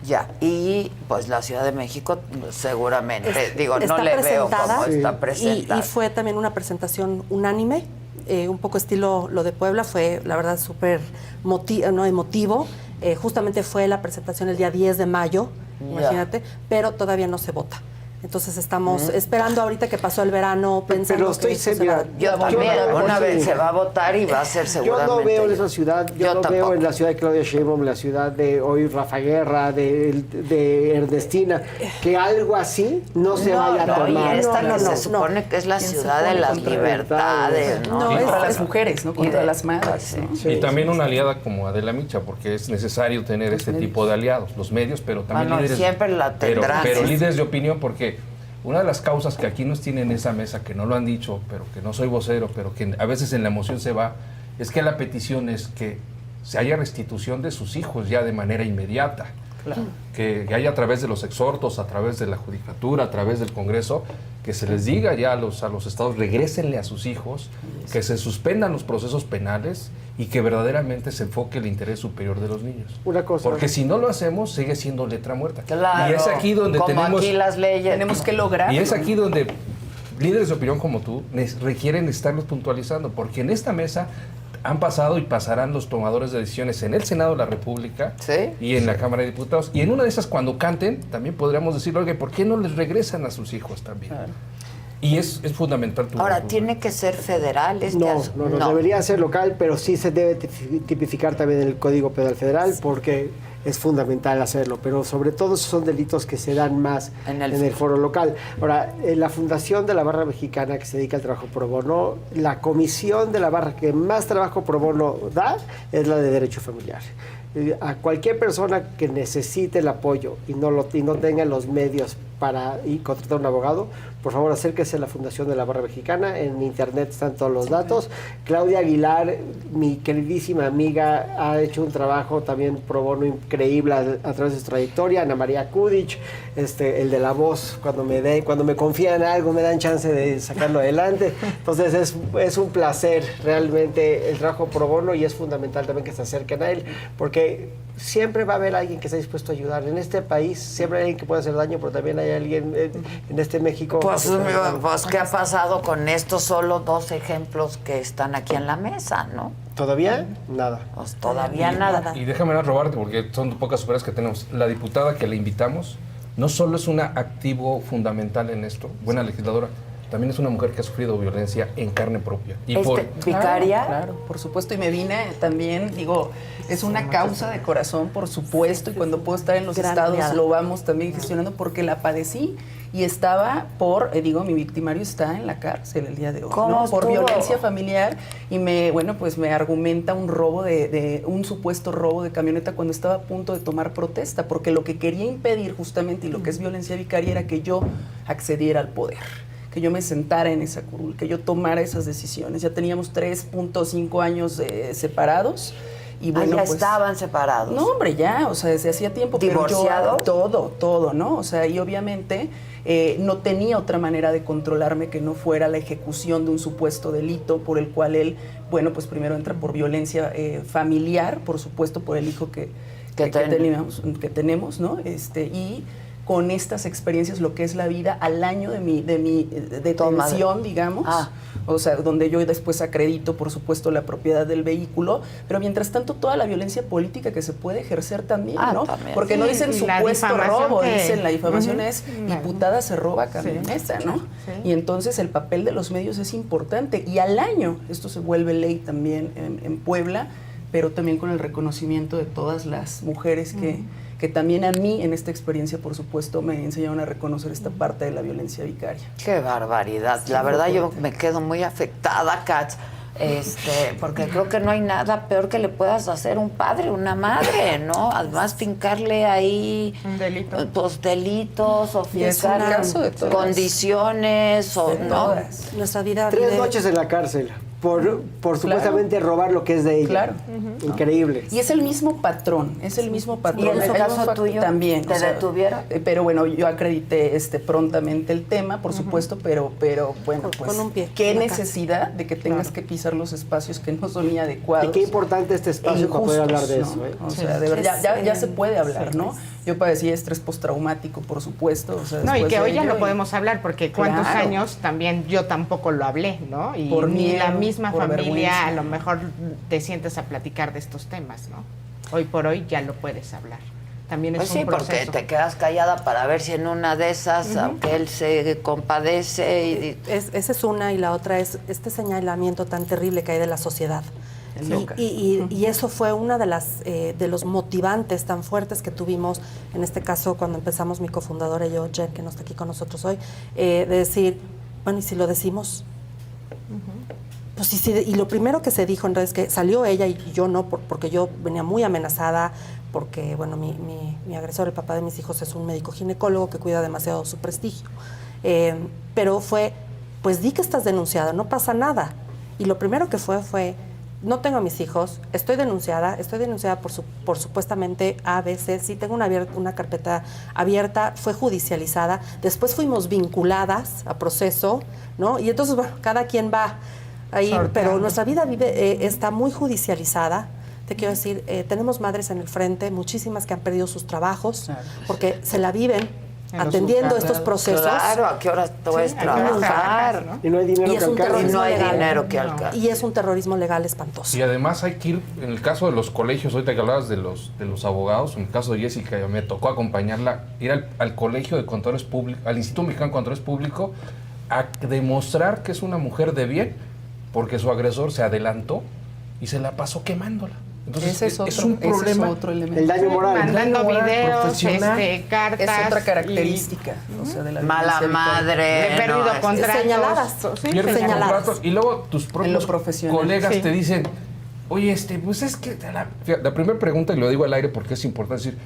Ya, y pues la Ciudad de México seguramente, no le veo cómo está presentada. Y fue también una presentación unánime, un poco estilo lo de Puebla, fue la verdad súper emotivo. Justamente fue la presentación el día 10 de mayo, imagínate, pero todavía no se vota. Entonces estamos esperando ahorita que pasó el verano, pensando pero que eso se va. Yo también, una vez se va a votar y va a ser seguramente. Yo no veo en esa ciudad, yo no tampoco veo en la ciudad de Claudia Sheinbaum, en la ciudad de hoy Rafa Guerra, de Ernestina, que algo así no se vaya a tomar. Y esta se supone que es la ciudad de las libertades, ¿no? Y para las mujeres, ¿no? Contra las madres, ¿no? Sí, y también una aliada como Adela Micha, porque es necesario tener este tipo de aliados, los medios, pero también líderes. Siempre la tendrán. Pero líderes de opinión, porque una de las causas que aquí nos tienen en esa mesa, que no lo han dicho, pero que no soy vocero, pero que a veces en la emoción se va, es que la petición es que se haya restitución de sus hijos ya de manera inmediata. Claro. Que haya a través de los exhortos, a través de la judicatura, a través del Congreso, que se les diga ya a los estados, regrésenle a sus hijos, que se suspendan los procesos penales y que verdaderamente se enfoque el interés superior de los niños. Una cosa. Porque si no lo hacemos, sigue siendo letra muerta. Claro. Y es aquí donde aquí las leyes tenemos que lograr. Y es aquí donde líderes de opinión como tú requieren estarlos puntualizando, porque en esta mesa han pasado y pasarán los tomadores de decisiones en el Senado de la República y en la Cámara de Diputados. Y en una de esas, cuando canten, también podríamos decirle, oye, ¿por qué no les regresan a sus hijos también? Claro. Y es fundamental. Ahora, ¿tiene que ser federal No, debería ser local, pero sí se debe tipificar también en el Código Penal Federal, porque es fundamental hacerlo, pero sobre todo son delitos que se dan más en el foro local. Ahora, la Fundación de la Barra Mexicana, que se dedica al trabajo pro bono, la comisión de la Barra que más trabajo pro bono da es la de Derecho Familiar. A cualquier persona que necesite el apoyo y no tenga los medios para contratar a un abogado, por favor acérquese a la Fundación de la Barra Mexicana. En internet están todos los datos. Claudia Aguilar, mi queridísima amiga, ha hecho un trabajo también pro bono increíble a través de su trayectoria. Ana María Kudich, el de la voz, cuando me confían en algo me dan chance de sacarlo adelante. Entonces es un placer realmente el trabajo pro bono, y es fundamental también que se acerquen a él, porque que siempre va a haber alguien que está dispuesto a ayudar. En este país siempre hay alguien que puede hacer daño, pero también hay alguien en este México. Pues, ¿qué ha pasado con estos solo 2 ejemplos que están aquí en la mesa, no? ¿Todavía? Nada. Pues todavía nada. Y déjame robarte, porque son pocas superas que tenemos. La diputada que le invitamos no solo es una activo fundamental en esto, buena legisladora, también es una mujer que ha sufrido violencia en carne propia. Y ¿Vicaria? Claro, por supuesto. Y me vine también, digo, es una causa de corazón, por supuesto, y cuando puedo estar en los estados lo vamos también gestionando porque la padecí y estaba mi victimario está en la cárcel el día de hoy, ¿no? Por violencia familiar y me argumenta un robo un supuesto robo de camioneta cuando estaba a punto de tomar protesta, porque lo que quería impedir justamente y lo que es violencia vicaria era que yo accediera al poder, que yo me sentara en esa curul, que yo tomara esas decisiones. Ya teníamos 3.5 años separados. Y bueno, ya estaban separados. No, hombre, ya, o sea, desde hacía tiempo. ¿Divorciados? Todo, ¿no? O sea, y obviamente no tenía otra manera de controlarme que no fuera la ejecución de un supuesto delito por el cual él, bueno, pues primero entra por violencia familiar, por supuesto, por el hijo que tenemos, ¿no? Y con estas experiencias, lo que es la vida al año de mi detención, digamos, o sea, donde yo después acredito, por supuesto, la propiedad del vehículo, pero mientras tanto toda la violencia política que se puede ejercer también, ¿no? También. Porque no dicen supuesto robo, dicen la difamación es La diputada se roba camioneta, ¿no? Sí. Y entonces el papel de los medios es importante, y al año esto se vuelve ley también en Puebla, pero también con el reconocimiento de todas las mujeres que también a mí en esta experiencia, por supuesto, me enseñaron a reconocer esta parte de la violencia vicaria. Qué barbaridad. La verdad yo me quedo muy afectada, Katz, porque creo que no hay nada peor que le puedas hacer un padre, una madre, ¿no? Además fincarle ahí un delito. Pues delitos o Y es un fincar caso de todas. Condiciones o De no. todas. Nuestra vida 3 noches en la cárcel por supuestamente robar lo que es de ella. Claro. Increíble. Y es el mismo patrón, es el mismo patrón. ¿Y en el Hay un caso factor tuyo también, te detuvieron? Pero bueno, yo acredité prontamente el tema, por supuesto, pero bueno, pues con un pie qué en la necesidad de que tengas que pisar los espacios que no son ni adecuados. Y qué importante este espacio para poder hablar de eso. O sea, de verdad, ya se puede hablar, ¿no? Yo padecí estrés postraumático, por supuesto. O sea, No, y después que de hoy ya ello, lo podemos hablar, porque cuántos Claro. años también yo tampoco lo hablé, ¿no? Y Por ni miedo, la misma por familia vergüenza. a lo mejor te sientes a platicar de estos temas, ¿no? Hoy por hoy ya lo puedes hablar. También es Pues un sí, porque proceso. te quedas callada para ver si en una de esas, aunque él se compadece y Esa es una, y la otra es este señalamiento tan terrible que hay de la sociedad. Es loca. Y eso fue una de los motivantes tan fuertes que tuvimos, en este caso cuando empezamos mi cofundadora y yo, Jen, que no está aquí con nosotros hoy, de decir, bueno, ¿y si lo decimos? Pues sí, y lo primero que se dijo en redes que salió ella y yo no, porque yo venía muy amenazada, porque bueno, mi agresor, el papá de mis hijos, es un médico ginecólogo que cuida demasiado su prestigio. Pero fue, pues di que estás denunciada, no pasa nada. Y lo primero que fue, no tengo a mis hijos, estoy denunciada por supuestamente ABC, sí tengo una carpeta abierta, fue judicializada, después fuimos vinculadas a proceso, ¿no? Y entonces, bueno, cada quien va ahí, pero nuestra vida está muy judicializada. Te quiero decir, tenemos madres en el frente, muchísimas que han perdido sus trabajos, porque se la viven En los atendiendo juzgados. estos procesos. claro, ¿a qué horas puedes trabajar, trabajar? Y no hay dinero Y es que un alcance. Y no hay legal. dinero que alcance. Y es un terrorismo legal espantoso. Y además hay que ir, en el caso de los colegios, ahorita que hablabas de los abogados, en el caso de Jessica, me tocó acompañarla, ir al Colegio de Contadores Públicos, al Instituto Mexicano de Contadores Públicos, a demostrar que es una mujer de bien, porque su agresor se adelantó y se la pasó quemándola. Entonces Ese es un problema. otro elemento. El daño moral. Mandando moral, videos, profesional. cartas. Es otra característica, o sea, de la Mala violencia vicaria. madre. He perdido no, contratos. Señaladas. Sí, Pierdes señaladas. contratos y luego tus propios profesional. colegas Sí. te dicen, oye, pues es que la primera pregunta, y lo digo al aire porque es importante decir,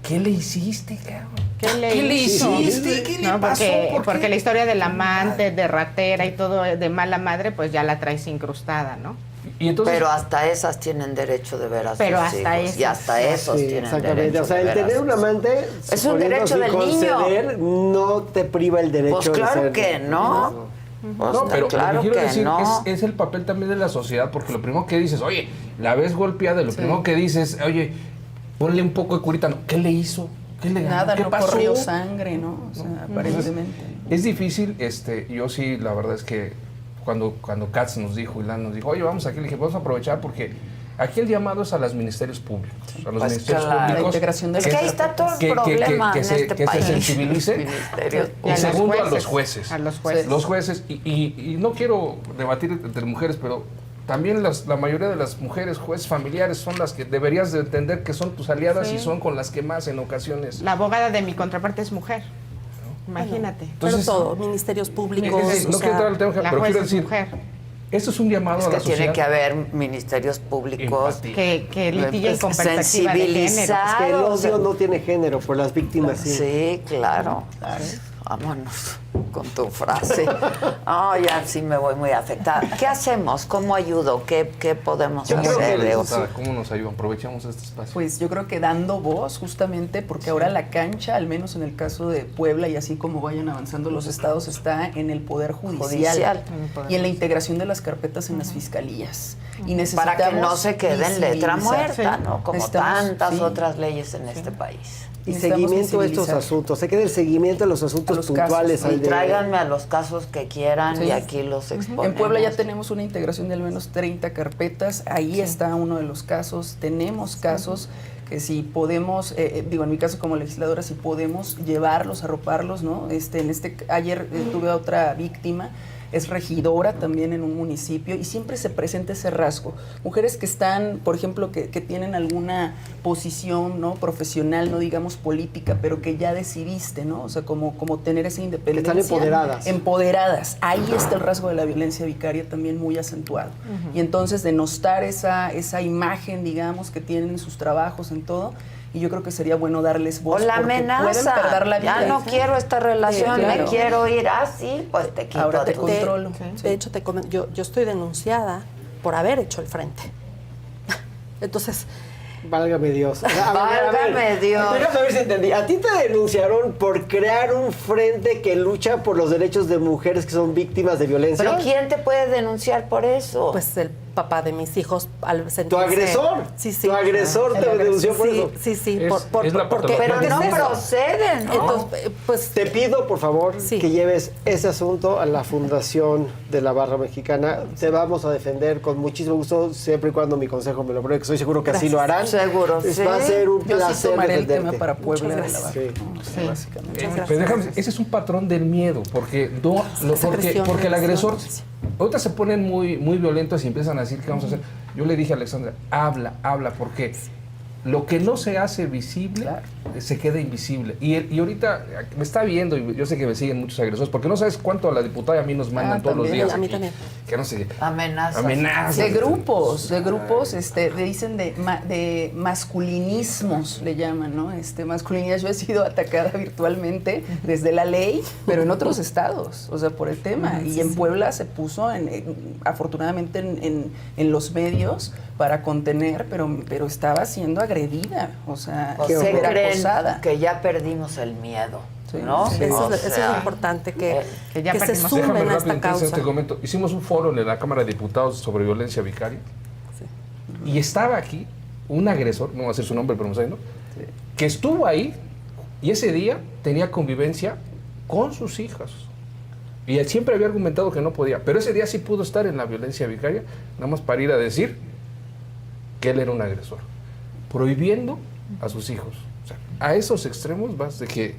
¿qué le hiciste, cabrón? ¿Qué le hiciste? ¿Qué le pasó? ¿Por qué? Porque la historia del amante, de ratera y todo de mala madre, pues ya la traes incrustada, ¿no? Y entonces, Pero hasta esas tienen derecho de ver a Pero sus hasta hijos. esas. Y hasta esos Sí, tienen exactamente. derecho O sea, de el ver a tener sus un amante Es un derecho sin del niño. conceder, no te priva el derecho Pues de claro ser. que no. Pues No, pero claro lo que quiero que decir no. es el papel también de la sociedad, porque lo primero que dices, oye, la ves golpeada, y lo primero que dices, oye, ponle un poco de curita. No, ¿qué le hizo? ¿Qué le ganó? Nada, ¿Qué no pasó? corrió sangre, ¿no? O sea, aparentemente. Es difícil, yo sí, la verdad es que cuando Katz nos dijo, Ilan nos dijo, oye, vamos aquí, le dije, vamos a aprovechar porque aquí el llamado es a los ministerios públicos. A los Pues ministerios claro. públicos. La integración de Es que ahí está todo el problema en este país. se sensibilice. Ministerios Y segundo, a los jueces. jueces. A los jueces. Los jueces, y no quiero debatir entre mujeres, pero también la mayoría de las mujeres jueces familiares son las que deberías de entender que son tus aliadas y son con las que más en ocasiones. La abogada de mi contraparte es mujer. Imagínate. Entonces, pero todo, ministerios públicos. no o quiero sea, entrar al tema, La pero jueza quiero es decir, mujer. esto es un llamado Es a que la sociedad. tiene que haber ministerios públicos Empatía. Que litiguen con perspectiva de sensibilizados. género. Es que el odio no tiene género, por las víctimas sí. Sí, claro. Vámonos con tu frase. Ya sí me voy muy afectada. ¿Qué hacemos? ¿Cómo ayudo? ¿Qué podemos Yo creo que hacer? licenciada, ¿cómo nos ayudan? Aprovechamos este espacio. Pues yo creo que dando voz, justamente, porque ahora la cancha, al menos en el caso de Puebla y así como vayan avanzando los estados, está en el Poder Judicial. Y en la integración de las carpetas en las fiscalías. Y necesitamos Para que no se quede en letra visibilizar. muerta, ¿no? Como Necesitamos, tantas sí. otras leyes en este país. Y Necesitamos seguimiento de estos sensibilizar. asuntos. Se queda el seguimiento de los asuntos los puntuales. casos, Y al de- tráiganme a los casos que quieran Sí. y aquí los exponemos. En Puebla ya tenemos una integración de al menos 30 carpetas, ahí está uno de los casos, tenemos casos que si podemos, en mi caso como legisladora, si podemos llevarlos, arroparlos, ¿no? Ayer tuve a otra víctima, es regidora también en un municipio y siempre se presenta ese rasgo. Mujeres que están, por ejemplo, que tienen alguna posición, ¿no? Profesional, no digamos política, pero que ya decidiste, ¿no? O sea, como tener esa independencia. Están empoderadas. Empoderadas. Ahí está el rasgo de la violencia vicaria también muy acentuado. Y entonces denostar esa imagen, digamos, que tienen en sus trabajos, en todo. Y yo creo que sería bueno darles voz. O la porque pueden amenaza. perder la vida. Ya no quiero esta relación, claro. me quiero ir. Sí, pues te quito Ahora a te tu- controlo. De hecho, yo estoy denunciada por haber hecho el frente. Entonces, Válgame Dios. Válgame Dios. Déjame ver si entendí. A ti te denunciaron por crear un frente que lucha por los derechos de mujeres que son víctimas de violencia. ¿Pero quién te puede denunciar por eso? pues el papá de mis hijos al sentirse... Tu agresor. Sí, sí. Tu agresor te denunció por eso. Sí, sí, Es- es la porque... Pero porque no es eso. proceden, ¿no? Entonces, pues... Te pido, por favor, Sí. que lleves ese asunto a la Fundación de la Barra Mexicana. Te vamos a defender con muchísimo gusto, siempre y cuando mi consejo me lo pruebe, que estoy seguro que así lo harán. Seguro, sí. Va a ser un Yo sí placer tomaré el defenderte. tema para Puebla de la Muchas Barra, gracias. ¿no? O sea, básicamente. Pero déjame, ese es un patrón del miedo, porque porque el agresor ahorita se ponen muy violentos y empiezan a decir qué vamos a hacer. Yo le dije a Alexandra, habla, porque lo que no se hace visible se queda invisible. Y ahorita me está viendo, y yo sé que me siguen muchos agresores, porque no sabes cuánto a la diputada y a mí nos mandan todos los también. días. A mí aquí, también. Que no sé. Amenazas. De grupos, le dicen de masculinismos, le llaman, ¿no? Masculinidad, yo he sido atacada virtualmente desde la ley, pero en otros estados, o sea, por el tema. Y en Puebla se puso, afortunadamente, en los medios para contener, pero estaba siendo agredida, o sea, ¿O se era creen acosada. que ya perdimos el miedo? Sí, ¿no? sí. Eso O es sea, lo importante, que ya se perdimos. sumen Déjame a rápido, esta entonces causa. te comento. Hicimos un foro en la Cámara de Diputados sobre violencia vicaria. Y estaba aquí un agresor, no voy a decir su nombre, pero me saben, ¿no? Que estuvo ahí y ese día tenía convivencia con sus hijas. Y él siempre había argumentado que no podía, pero ese día sí pudo estar en la violencia vicaria, nada más para ir a decir que él era un agresor, prohibiendo a sus hijos. O sea, a esos extremos vas de que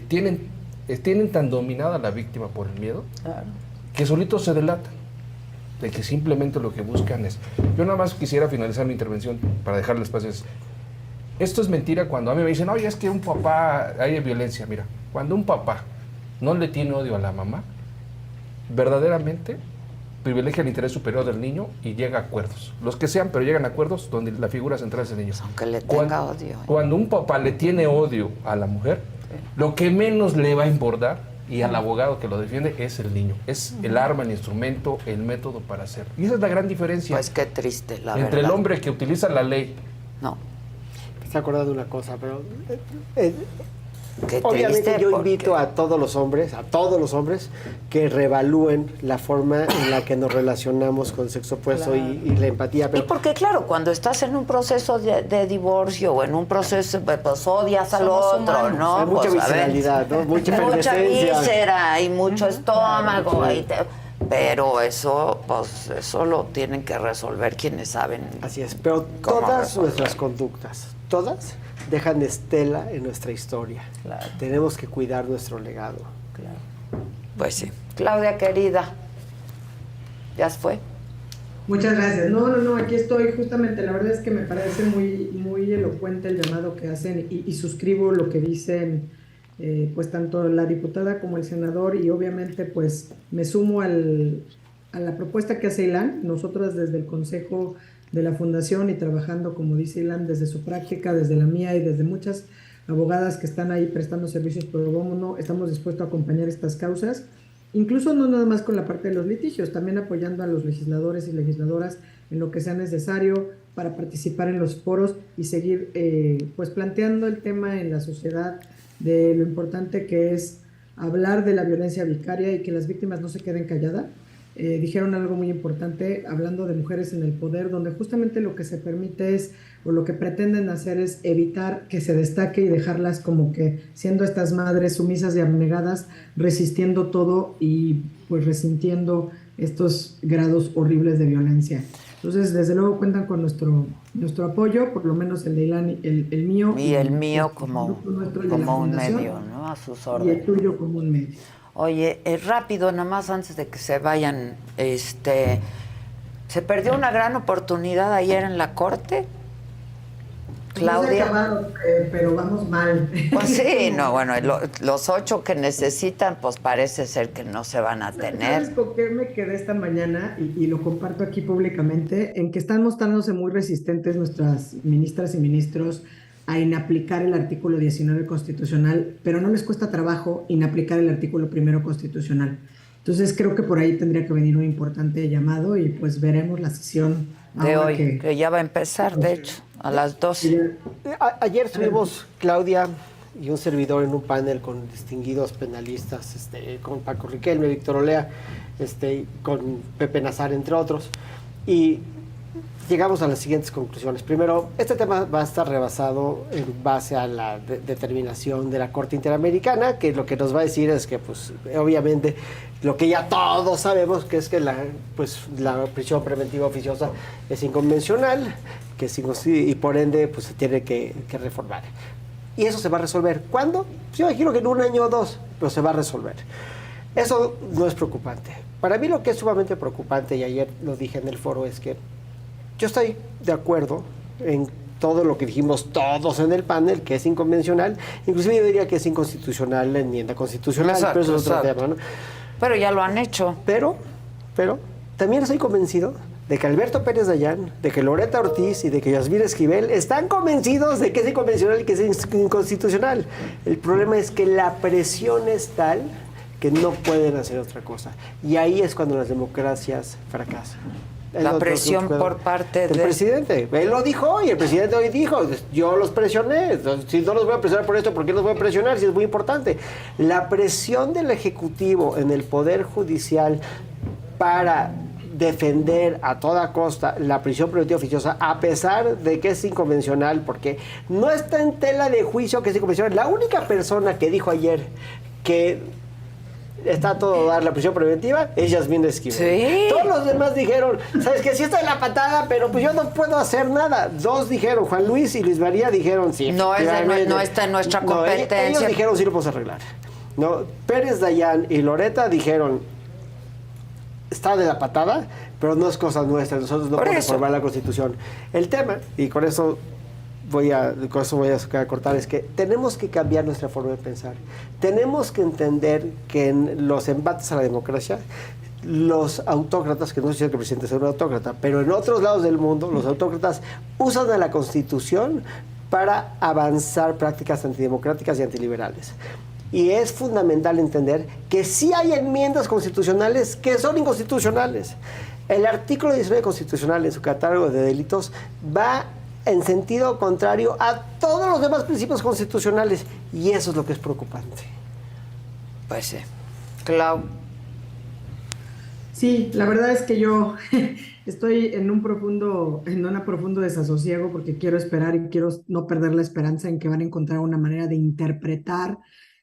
tienen tan dominada la víctima por el miedo Claro. que solitos se delatan, de que simplemente lo que buscan es... Yo nada más quisiera finalizar mi intervención para dejarle espacio. Esto es mentira cuando a mí me dicen, oye, es que un papá, hay violencia. Mira, cuando un papá no le tiene odio a la mamá, verdaderamente privilegia el interés superior del niño y llega a acuerdos. Los que sean, pero llegan a acuerdos donde la figura central es el niño. Aunque le tenga odio. Cuando un papá le tiene odio a la mujer, lo que menos le va a importar, y al abogado que lo defiende, es el niño. Es el arma, el instrumento, el método para hacer. Y esa es la gran diferencia Pues qué triste, la entre verdad. el hombre que utiliza la ley. No. Me estoy acordando de una cosa, pero Qué Obviamente triste, yo porque- invito a todos los hombres, que revalúen la forma en la que nos relacionamos con el sexo opuesto y la empatía. Y Pero porque, claro, cuando estás en un proceso de divorcio o en un proceso, pues odias al Somos otro, humanos. ¿no? hay mucha Pues, a ver, visceralidad, ¿no? Mucha mucha efervescencia. víscera y mucho estómago. Pero eso, pues, eso lo tienen que resolver quienes saben. Así es, pero ¿Cómo todas resolver? nuestras conductas, todas dejan estela en nuestra historia. Claro. Tenemos que cuidar nuestro legado. Pues sí. Claudia, querida, ¿ya se fue? Muchas gracias. No, aquí estoy. Justamente, la verdad es que me parece muy elocuente el llamado que hacen y suscribo lo que dicen, pues tanto la diputada como el senador, y obviamente pues me sumo a la propuesta que hace Ilan. Nosotras desde el Consejo de la Fundación y trabajando, como dice Ilan, desde su práctica, desde la mía y desde muchas abogadas que están ahí prestando servicios pro bono, estamos dispuestos a acompañar estas causas. Incluso no nada más con la parte de los litigios, también apoyando a los legisladores y legisladoras en lo que sea necesario para participar en los foros y seguir pues planteando el tema en la sociedad de lo importante que es hablar de la violencia vicaria y que las víctimas no se queden calladas. Dijeron algo muy importante hablando de mujeres en el poder, donde justamente lo que se permite es, o lo que pretenden hacer es evitar que se destaque y dejarlas como que siendo estas madres sumisas y abnegadas, resistiendo todo y pues resintiendo estos grados horribles de violencia. Entonces, desde luego cuentan con nuestro apoyo, por lo menos el de Ilan, el mío. Y el mío el como nuestro, el de la un Fundación, medio, ¿no? A sus y el órdenes. tuyo como un medio. Oye, rápido, nada más antes de que se vayan, se perdió una gran oportunidad ayer en la corte. No se Claudia. acabaron, pero vamos mal. Pues sí, no, bueno, los 8 que necesitan, pues parece ser que no se van a ¿Sabes tener. con qué me quedé esta mañana? Y lo comparto aquí públicamente, en que están mostrándose muy resistentes nuestras ministras y ministros a inaplicar el artículo 19 constitucional, pero no les cuesta trabajo inaplicar el artículo 1 constitucional. Entonces creo que por ahí tendría que venir un importante llamado y pues veremos la sesión De ahora hoy, que ya va a empezar, de hecho, a las 12. Ayer estuvimos Claudia y un servidor en un panel con distinguidos penalistas, con Paco Riquelme, Víctor Olea, con Pepe Nazar, entre otros, y llegamos a las siguientes conclusiones. Primero, este tema va a estar rebasado en base a la determinación de la Corte Interamericana, que lo que nos va a decir es que, pues, obviamente, lo que ya todos sabemos, que es que la prisión preventiva oficiosa es inconvencional, que y por ende, pues, se tiene que reformar. Y eso se va a resolver. ¿Cuándo? Pues yo imagino que en 1 año o 2, pero se va a resolver. Eso no es preocupante. Para mí lo que es sumamente preocupante, y ayer lo dije en el foro, es que yo estoy de acuerdo en todo lo que dijimos todos en el panel, que es inconvencional. Inclusive yo diría que es inconstitucional la enmienda constitucional, Exacto, pero eso es otro exacto. tema, ¿no? Pero ya lo han hecho. Pero también estoy convencido de que Alberto Pérez Dayán, de que Loreta Ortiz y de que Yasmín Esquivel están convencidos de que es inconvencional y que es inconstitucional. El problema es que la presión es tal que no pueden hacer otra cosa. Y ahí es cuando las democracias fracasan. La presión por parte del de... presidente. Él lo dijo hoy, el presidente hoy dijo, yo los presioné. Si no los voy a presionar por esto, ¿por qué los voy a presionar? Si es muy importante. La presión del Ejecutivo en el Poder Judicial para defender a toda costa la prisión preventiva oficiosa, a pesar de que es inconvencional, porque no está en tela de juicio que es inconvencional. La única persona que dijo ayer que está a todo dar la prisión preventiva es Yasmín Esquivel. Sí. Todos los demás dijeron, ¿sabes qué? Sí está en la patada, pero pues yo no puedo hacer nada. 2 dijeron, Juan Luis y Luis María dijeron sí. No está en nuestra competencia. Ellos dijeron sí lo podemos arreglar. No, Pérez Dayán y Loreta dijeron, está de la patada, pero no es cosa nuestra, nosotros no podemos reformar la Constitución. El tema, y con eso voy a cortar, es que tenemos que cambiar nuestra forma de pensar. Tenemos que entender que en los embates a la democracia, los autócratas, que no sé si el presidente sea un autócrata, pero en otros lados del mundo, los autócratas usan a la Constitución para avanzar prácticas antidemocráticas y antiliberales. Y es fundamental entender que sí hay enmiendas constitucionales que son inconstitucionales. El artículo 19 constitucional en su catálogo de delitos va en sentido contrario a todos los demás principios constitucionales. Y eso es lo que es preocupante. Pues sí. Clau. Sí, la verdad es que yo estoy en un profundo desasosiego porque quiero esperar y quiero no perder la esperanza en que van a encontrar una manera de interpretar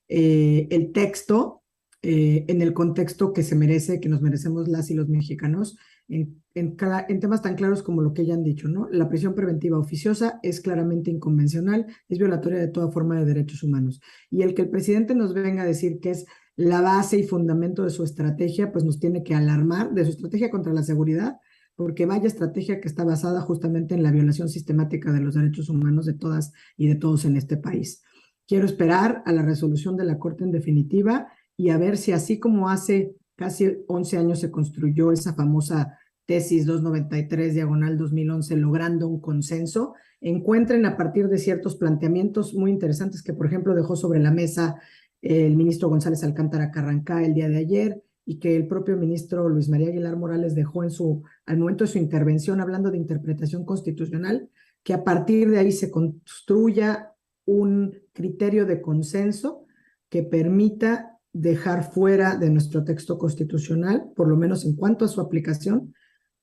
el texto en el contexto que se merece, que nos merecemos las y los mexicanos, en temas tan claros como lo que ya han dicho, ¿no? La prisión preventiva oficiosa es claramente inconvencional, es violatoria de toda forma de derechos humanos. Y el que el presidente nos venga a decir que es la base y fundamento de su estrategia, pues nos tiene que alarmar de su estrategia contra la seguridad, porque vaya estrategia que está basada justamente en la violación sistemática de los derechos humanos de todas y de todos en este país. Quiero esperar a la resolución de la Corte en definitiva y a ver si así como hace casi 11 años se construyó esa famosa tesis 293/2011, logrando un consenso, encuentren a partir de ciertos planteamientos muy interesantes que, por ejemplo, dejó sobre la mesa el ministro González Alcántara Carrancá el día de ayer y que el propio ministro Luis María Aguilar Morales dejó al momento de su intervención hablando de interpretación constitucional, que a partir de ahí se construya un criterio de consenso que permita dejar fuera de nuestro texto constitucional, por lo menos en cuanto a su aplicación,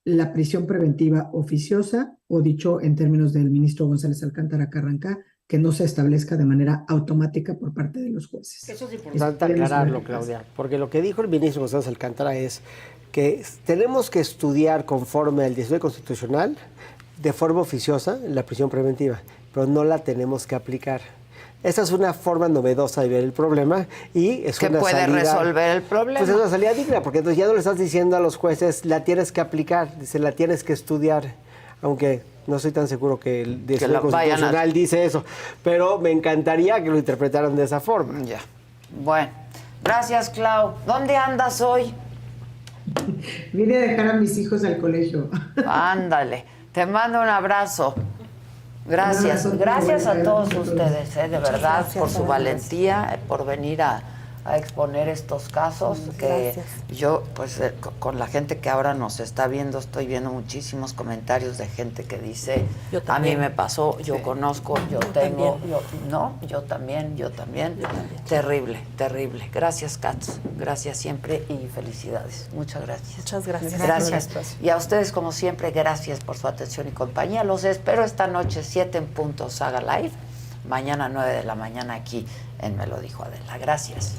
la prisión preventiva oficiosa, o dicho en términos del ministro González Alcántara Carrancá, que no se establezca de manera automática por parte de los jueces. Eso es importante aclararlo, Claudia, porque lo que dijo el ministro González Alcántara es que tenemos que estudiar conforme al 19 constitucional de forma oficiosa la prisión preventiva, pero no la tenemos que aplicar. Esa es una forma novedosa de ver el problema y es que una puede salida, resolver el problema. Pues es una salida digna, porque entonces ya no le estás diciendo a los jueces, la tienes que aplicar, dice, la tienes que estudiar, aunque no estoy tan seguro que el decreto constitucional dice eso, pero me encantaría que lo interpretaran de esa forma. Ya. Bueno, gracias, Clau. ¿Dónde andas hoy? Vine a dejar a mis hijos al colegio. Ándale. Te mando un abrazo. Gracias. Gracias a todos ustedes, de verdad, por su valentía, por venir a exponer estos casos. Que yo, pues, con la gente que ahora nos está viendo, estoy viendo muchísimos comentarios de gente que dice, a mí me pasó, yo conozco, yo tengo, yo también. Terrible, terrible. Gracias, Katz. Gracias siempre y felicidades. Muchas gracias. Muchas gracias. Gracias. Y a ustedes, como siempre, gracias por su atención y compañía. Los espero esta noche, 7 en punto, Saga Live. Mañana, 9 de la mañana, aquí en Me lo dijo Adela. Gracias.